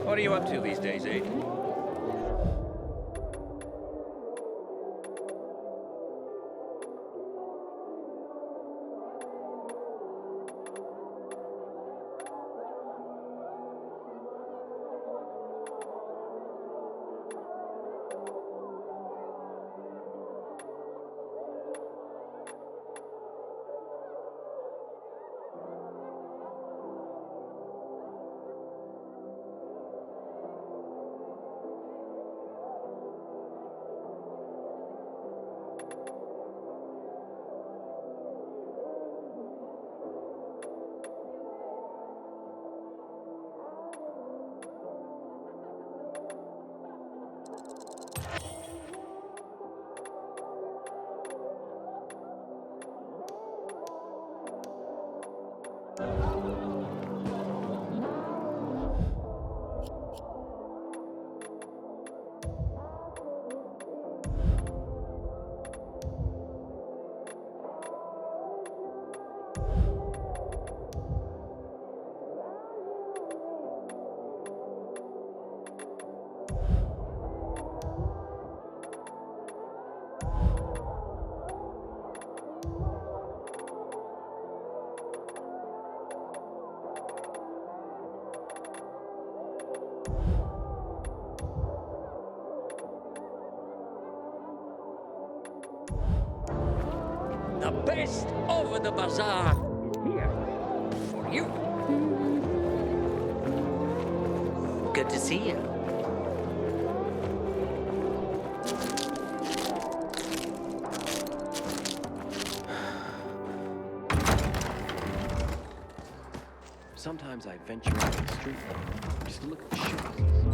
What are you up to these days, Aiden? The best of the bazaar here for you. Good to see you. Sometimes I venture out to the street just to look at the shops on the side.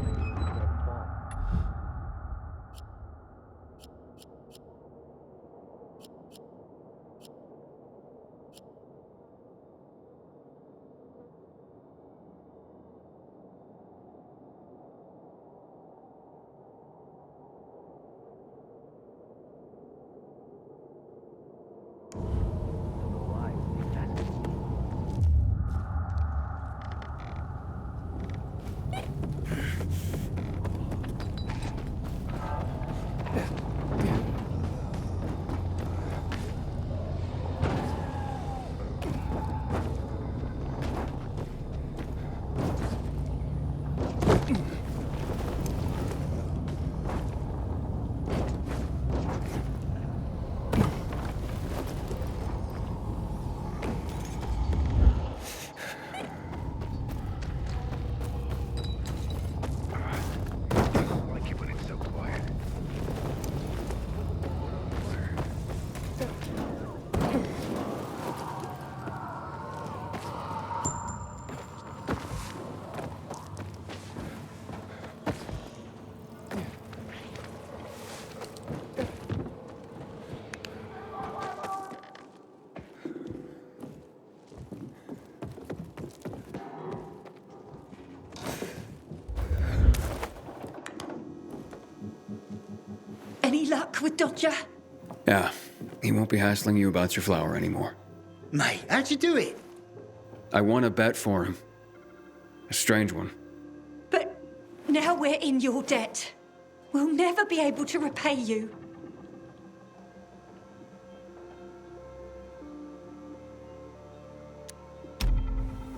luck with Dodger? Yeah, he won't be hassling you about your flower anymore. Mate, how'd you do it? I won a bet for him. A strange one. But now we're in your debt. We'll never be able to repay you.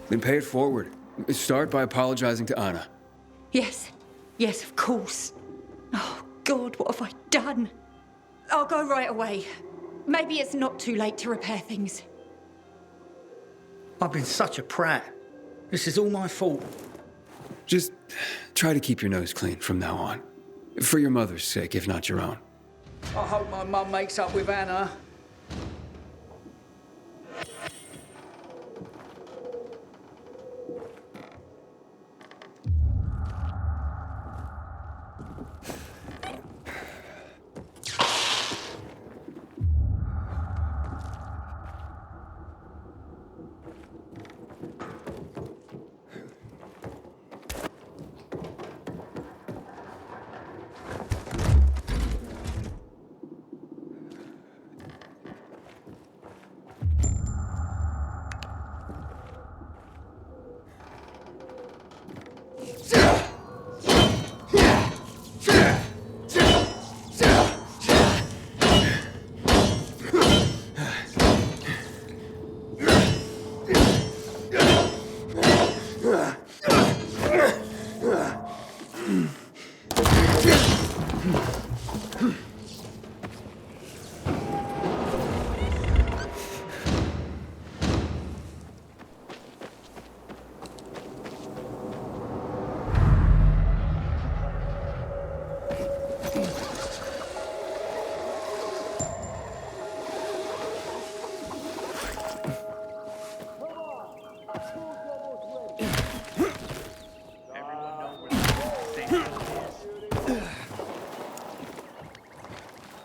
Then pay it forward. Start by apologizing to Anna. Yes, yes, of course. Oh, God, what have I done? I'll go right away. Maybe it's not too late to repair things. I've been such a prat. This is all my fault. Just try to keep your nose clean from now on. For your mother's sake, if not your own. I hope my mum makes up with Anna.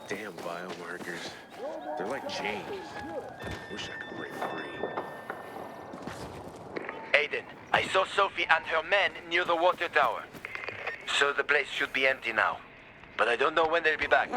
Damn biomarkers. They're like chains. Wish I could break free. Aiden, I saw Sophie and her men near the water tower. So the place should be empty now. But I don't know when they'll be back.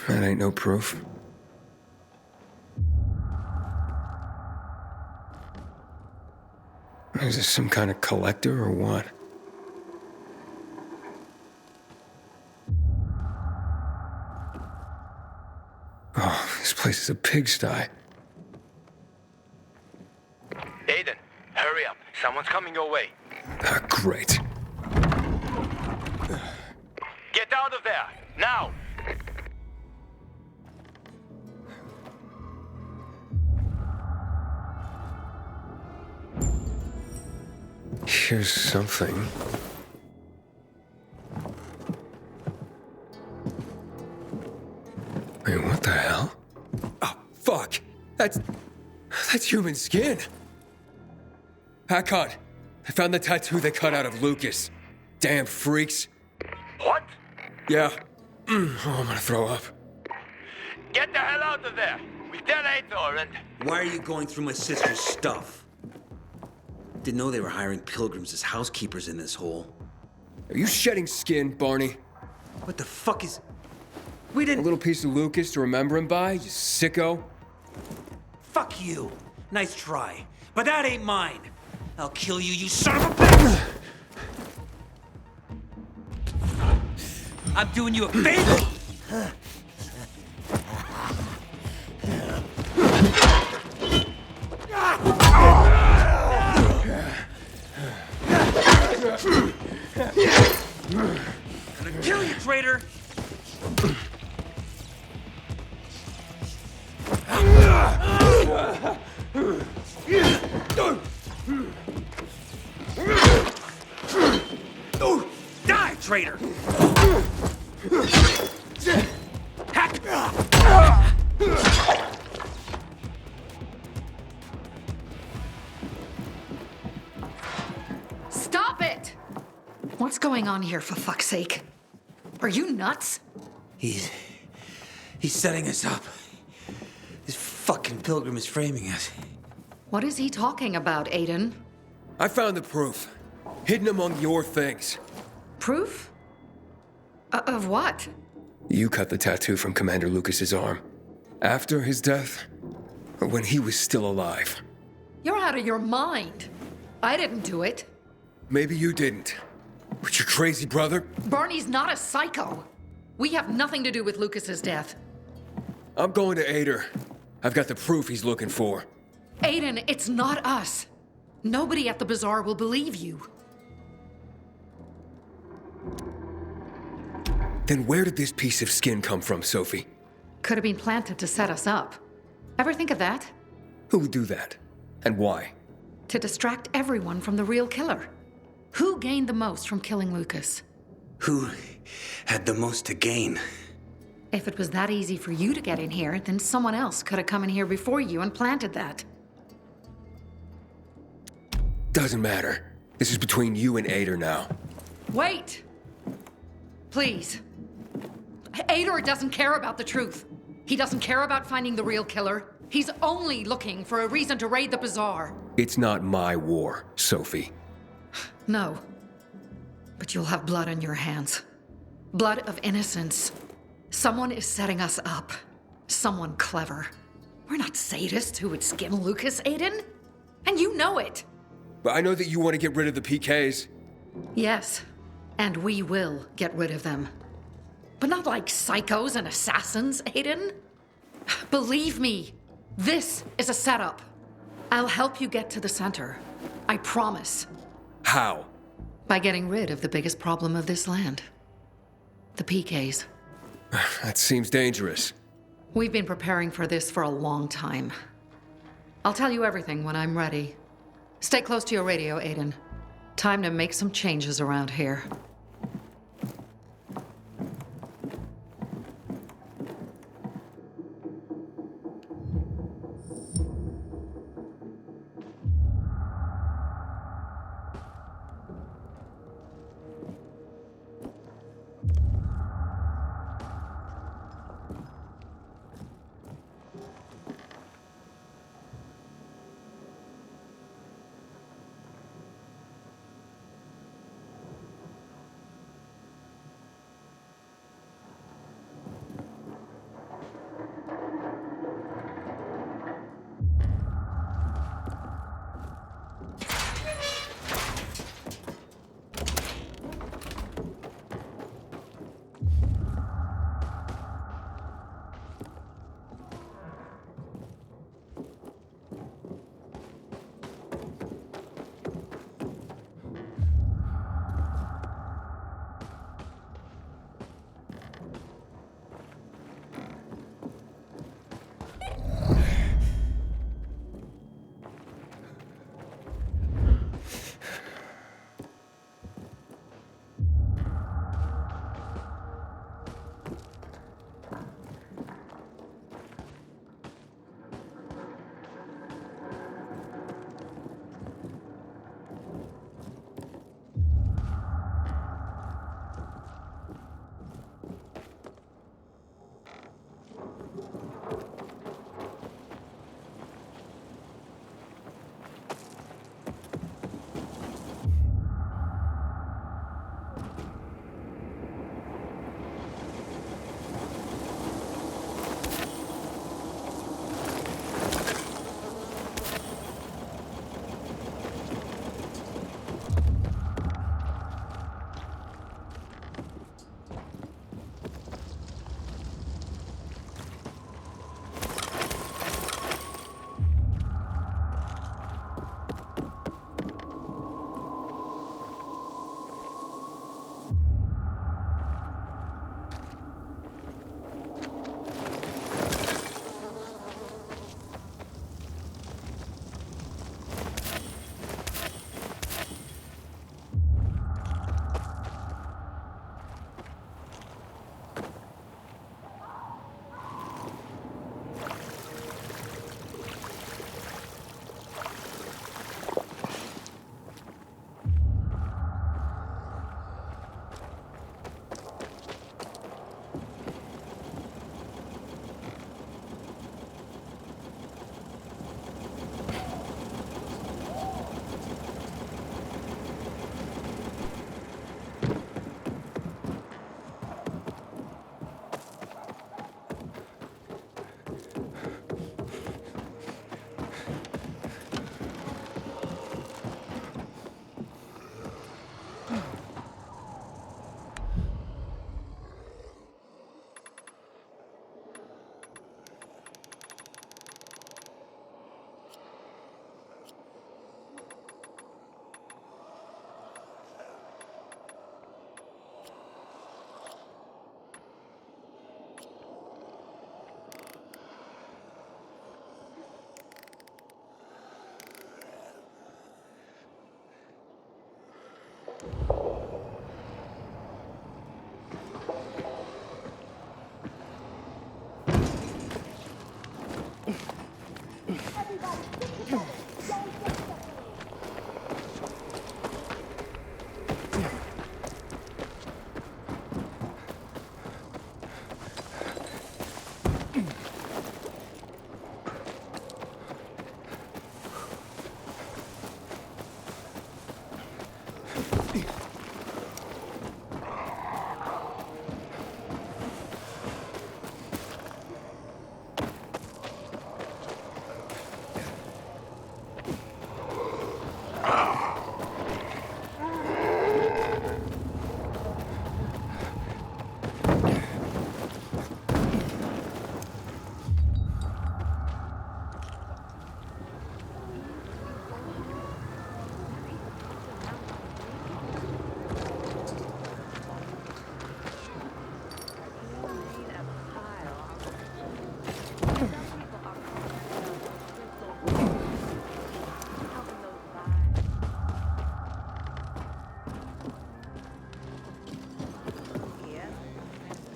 That ain't no proof. Is this some kind of collector or what? Oh, this place is a pigsty. Aiden, hurry up. Someone's coming your way. Ah, great. Get out of there, now! Here's something. Wait, what the hell? Oh, fuck! That's human skin! Hackon! I found the tattoo they cut out of Lucas. Damn freaks. What? Yeah. Oh, I'm gonna throw up. Get the hell out of there! We tell Aitor and... Why are you going through my sister's stuff? Didn't know they were hiring pilgrims as housekeepers in this hole. Are you shedding skin, Barney? What the fuck is... We didn't... A little piece of Lucas to remember him by, you sicko? Fuck you. Nice try. But that ain't mine. I'll kill you, you son of a bitch! I'm doing you a favor! Gonna kill you, traitor! Die, traitor! Stop it! What's going on here, for fuck's sake? Are you nuts? He's setting us up. This fucking pilgrim is framing us. What is he talking about, Aiden? I found the proof. Hidden among your things. Proof? Of what? You cut the tattoo from Commander Lucas's arm. After his death? Or when he was still alive? You're out of your mind. I didn't do it. Maybe you didn't. But your crazy brother? Barney's not a psycho. We have nothing to do with Lucas's death. I'm going to Ader. I've got the proof he's looking for. Aiden, it's not us. Nobody at the bazaar will believe you. Then where did this piece of skin come from, Sophie? Could have been planted to set us up. Ever think of that? Who would do that? And why? To distract everyone from the real killer. Who gained the most from killing Lucas? Who had the most to gain? If it was that easy for you to get in here, then someone else could have come in here before you and planted that. Doesn't matter. This is between you and Ader now. Wait! Please. Ader doesn't care about the truth. He doesn't care about finding the real killer. He's only looking for a reason to raid the bazaar. It's not my war, Sophie. No. But you'll have blood on your hands. Blood of innocence. Someone is setting us up. Someone clever. We're not sadists who would skin Lucas, Aiden. And you know it. But I know that you want to get rid of the PKs. Yes. And we will get rid of them. But not like psychos and assassins, Aiden. Believe me, this is a setup. I'll help you get to the center. I promise. How? By getting rid of the biggest problem of this land. The PKs. That seems dangerous. We've been preparing for this for a long time. I'll tell you everything when I'm ready. Stay close to your radio, Aiden. Time to make some changes around here.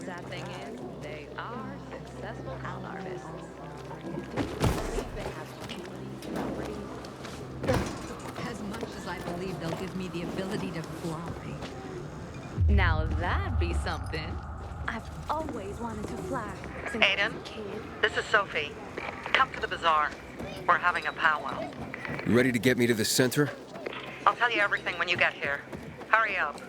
Sad thing is, they are successful con artists. As much as I believe they'll give me the ability to fly. Now that'd be something. I've always wanted to fly since I Aiden, was a kid. this is Sophie. Come to the bazaar. We're having a powwow. You ready to get me to the center? I'll tell you everything when you get here. Hurry up.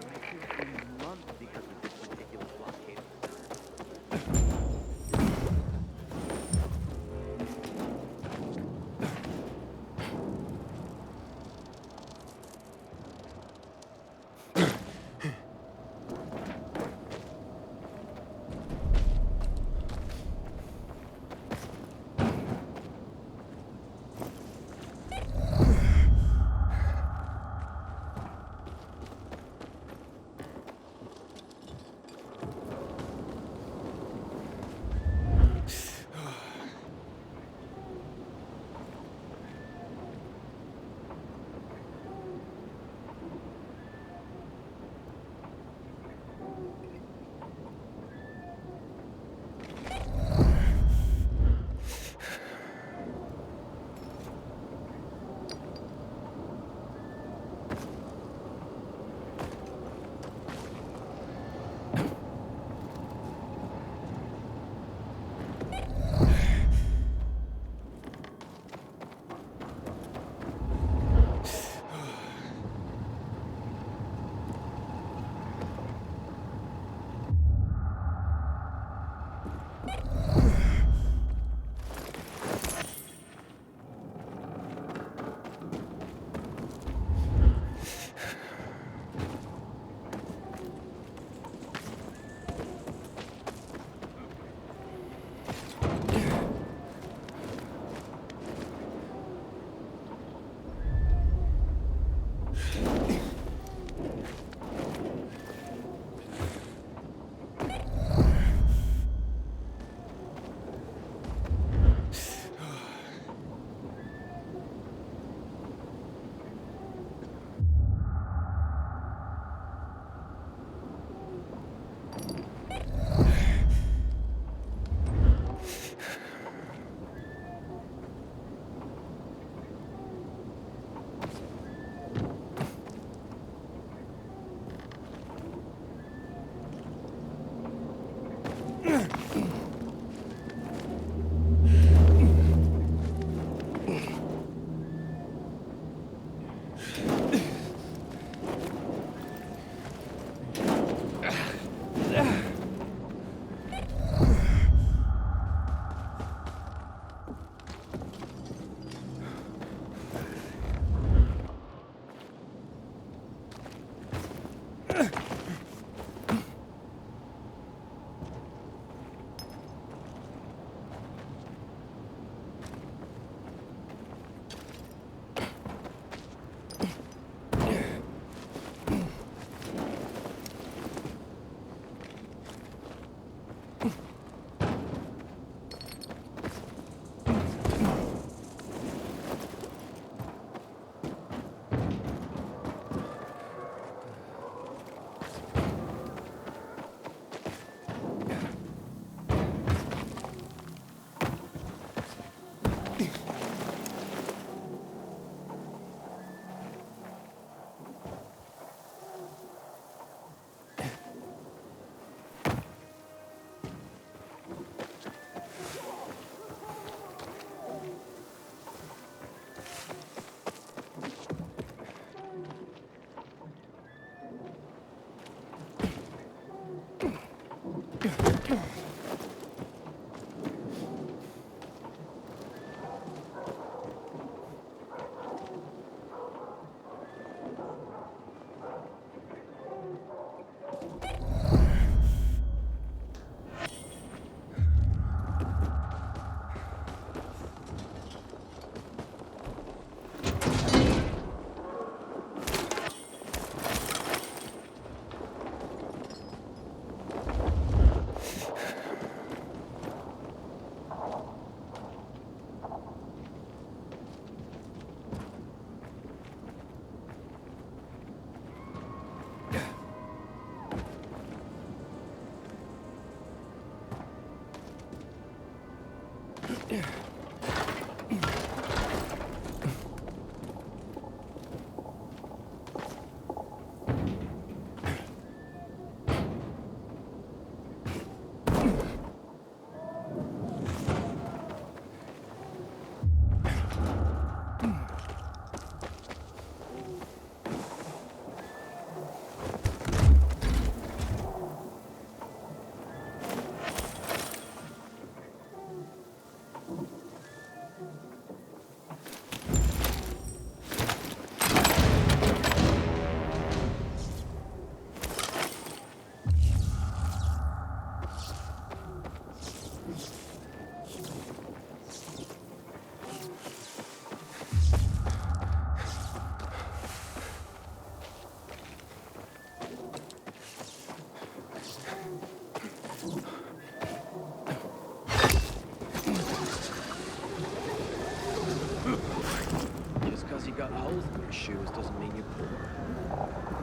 Just because you got holes in your shoes doesn't mean you're poor.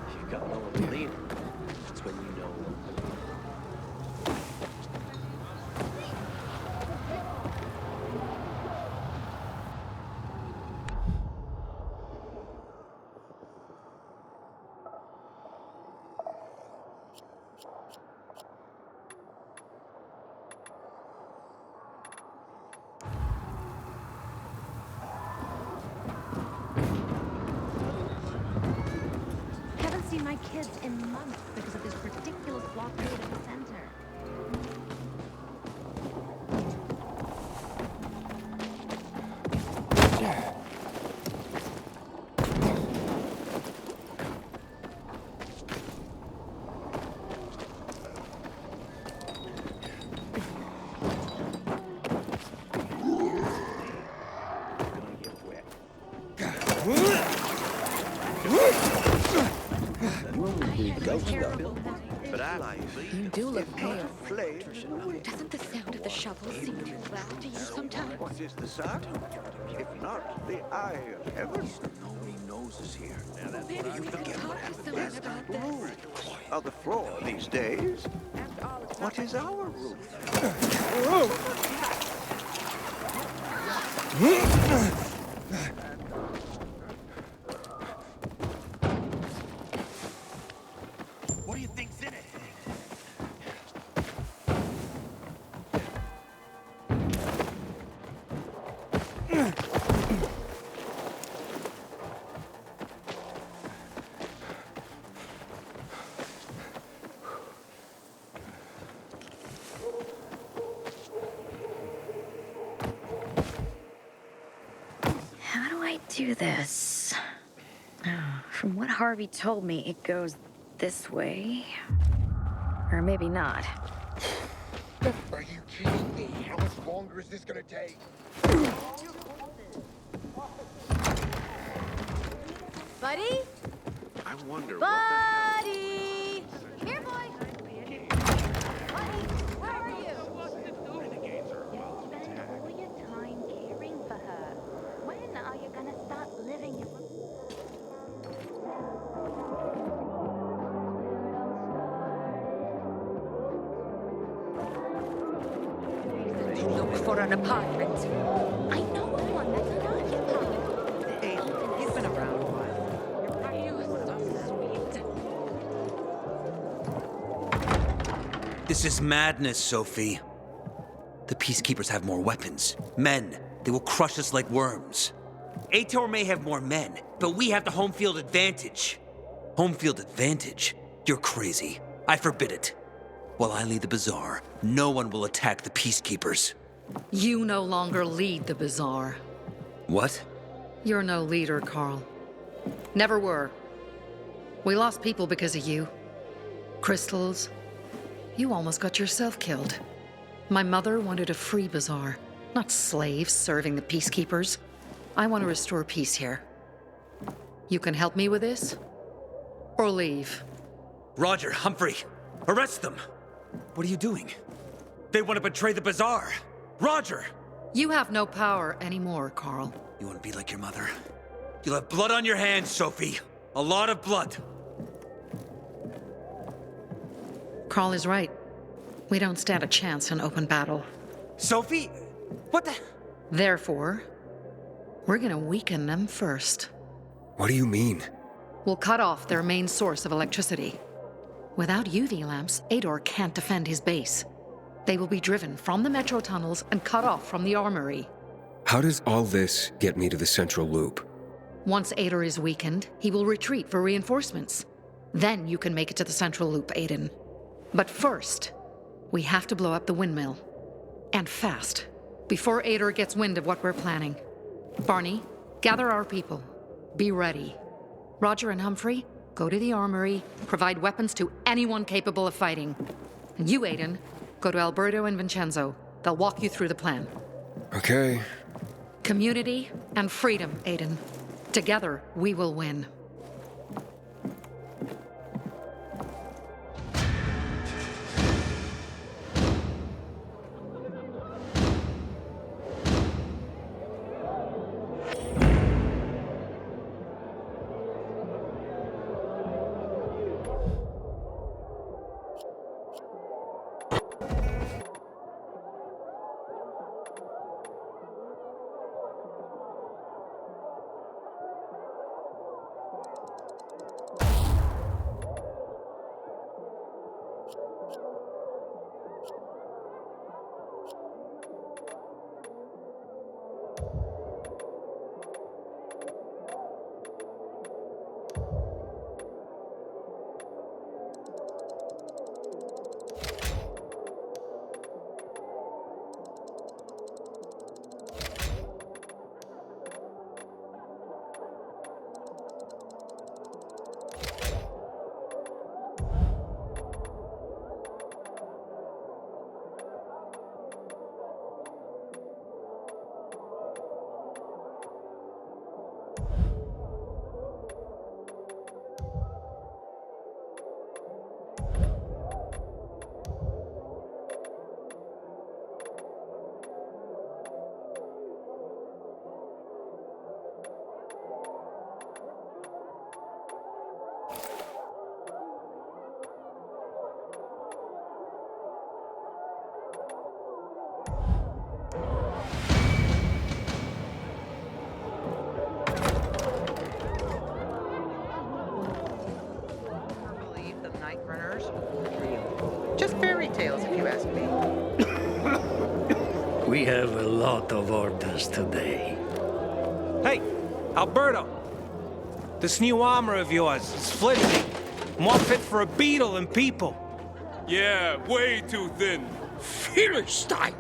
If you've got no one to lean on, that's when you know. Haven't seen my kids in months because of this ridiculous blockade at the center. But I You do look pale. Doesn't the sound of the shovel seem too loud to you sometimes? What is the sun? If not the eye of heaven. Nobody knows us here. Maybe you can talk to someone about this. On the floor these days. What is our room? What do you think's in it? How do I do this? Oh, from what Harvey told me, it goes this way. Or maybe not. Are you kidding me? How much longer is this gonna take? Buddy? I wonder Buddy! Here, boy! Buddy, where are you? Spend all your time caring for her. When are you gonna start living your... Look for an apartment. I know one that's an occupied. Aiden, he's been around a while. This is madness, Sophie. The Peacekeepers have more weapons. Men. They will crush us like worms. Ator may have more men, but we have the home field advantage. Home field advantage? You're crazy. I forbid it. While I lead the bazaar, no one will attack the Peacekeepers. You no longer lead the bazaar. What? You're no leader, Carl. Never were. We lost people because of you. Crystals. You almost got yourself killed. My mother wanted a free bazaar, not slaves serving the Peacekeepers. I want to restore peace here. You can help me with this? Or leave? Roger, Humphrey, arrest them! What are you doing? They want to betray the bazaar! Roger! You have no power anymore, Carl. You want to be like your mother? You'll have blood on your hands, Sophie. A lot of blood. Carl is right. We don't stand a chance in open battle. Sophie? What the? Therefore, we're gonna weaken them first. What do you mean? We'll cut off their main source of electricity. Without UV lamps, Ador can't defend his base. They will be driven from the metro tunnels and cut off from the armory. How does all this get me to the central loop? Once Ador is weakened, he will retreat for reinforcements. Then you can make it to the central loop, Aiden. But first, we have to blow up the windmill. And fast, before Ador gets wind of what we're planning. Barney, gather our people. Be ready. Roger and Humphrey, go to the armory, provide weapons to anyone capable of fighting. And you, Aiden, go to Alberto and Vincenzo. They'll walk you through the plan. Okay. Community and freedom, Aiden. Together, we will win. Just fairy tales, if you ask me. We have a lot of orders today. Hey, Alberto. This new armor of yours is flimsy. More fit for a beetle than people. Yeah, way too thin. Philistine!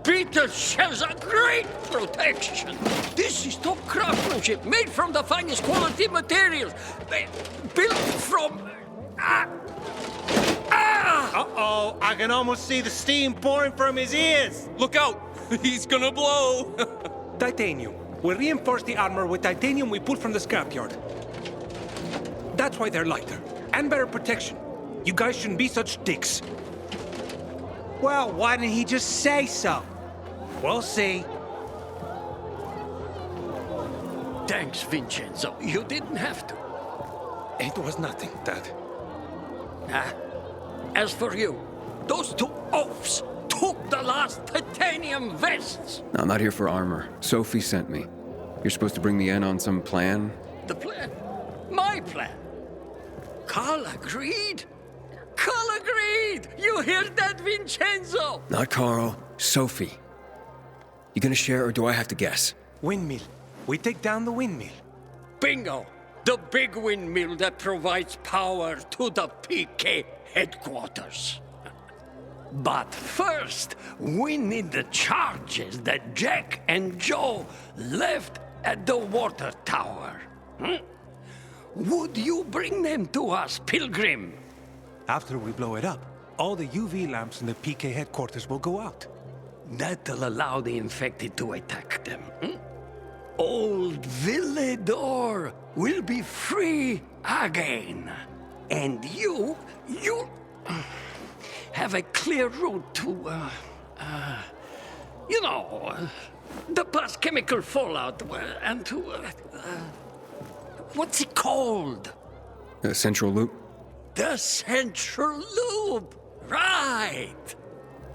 Peter has a great protection. This is top craftsmanship, made from the finest quality materials. Built from... Uh-oh, I can almost see the steam pouring from his ears. Look out, he's gonna blow. Titanium. We reinforce the armor with titanium we pulled from the scrapyard. That's why they're lighter, and better protection. You guys shouldn't be such dicks. Well, why didn't he just say so? We'll see. Thanks, Vincenzo. You didn't have to. It was nothing, Dad. As for you, those two oafs took the last titanium vests. I'm not here for armor. Sophie sent me. You're supposed to bring me in on some plan? The plan? My plan? Carl agreed? Carl agreed! You hear that, Vincenzo? Not Carl. Sophie. You gonna share or do I have to guess? Windmill. We take down the windmill. Bingo! The big windmill that provides power to the PK headquarters. But first, we need the charges that Jack and Joe left at the water tower. Would you bring them to us, Pilgrim? After we blow it up, all the UV lamps in the PK headquarters will go out. That'll allow the infected to attack them. Old Villedor will be free again. And you have a clear route to, the past chemical fallout and to, what's it called? The central loop? The central loop, right.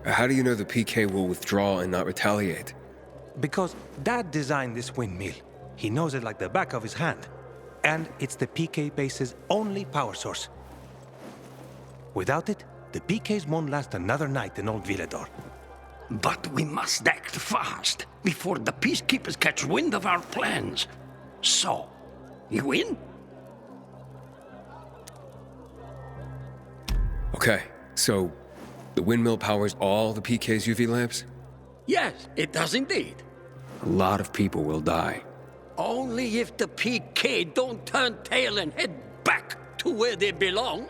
How do you know the PK will withdraw and not retaliate? Because Dad designed this windmill. He knows it like the back of his hand. And it's the PK base's only power source. Without it, the PKs won't last another night in Old Villador. But we must act fast before the peacekeepers catch wind of our plans. So, you in? Okay, so the windmill powers all the PK's UV lamps? Yes, it does indeed. A lot of people will die. Only if the PK don't turn tail and head back to where they belong.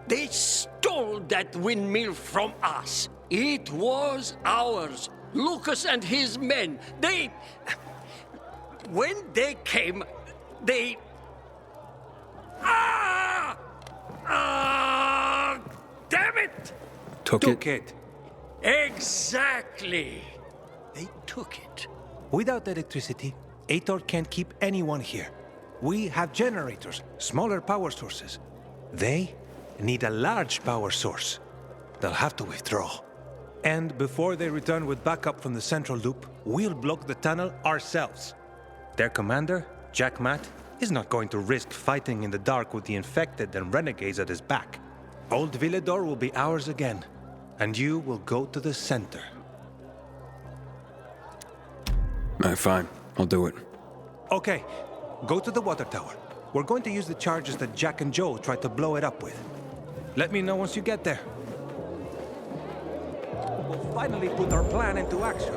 They stole that windmill from us. It was ours. Lucas and his men, when they came, they... Damn it! Took it? Exactly. They took it. Without electricity, Aitor can't keep anyone here. We have generators, smaller power sources. They need a large power source. They'll have to withdraw. And before they return with backup from the central loop, we'll block the tunnel ourselves. Their commander, Jack Matt, is not going to risk fighting in the dark with the infected and renegades at his back. Old Villador will be ours again, and you will go to the center. Fine. I'll do it. Okay, go to the water tower. We're going to use the charges that Jack and Joe tried to blow it up with. Let me know once you get there. We'll finally put our plan into action.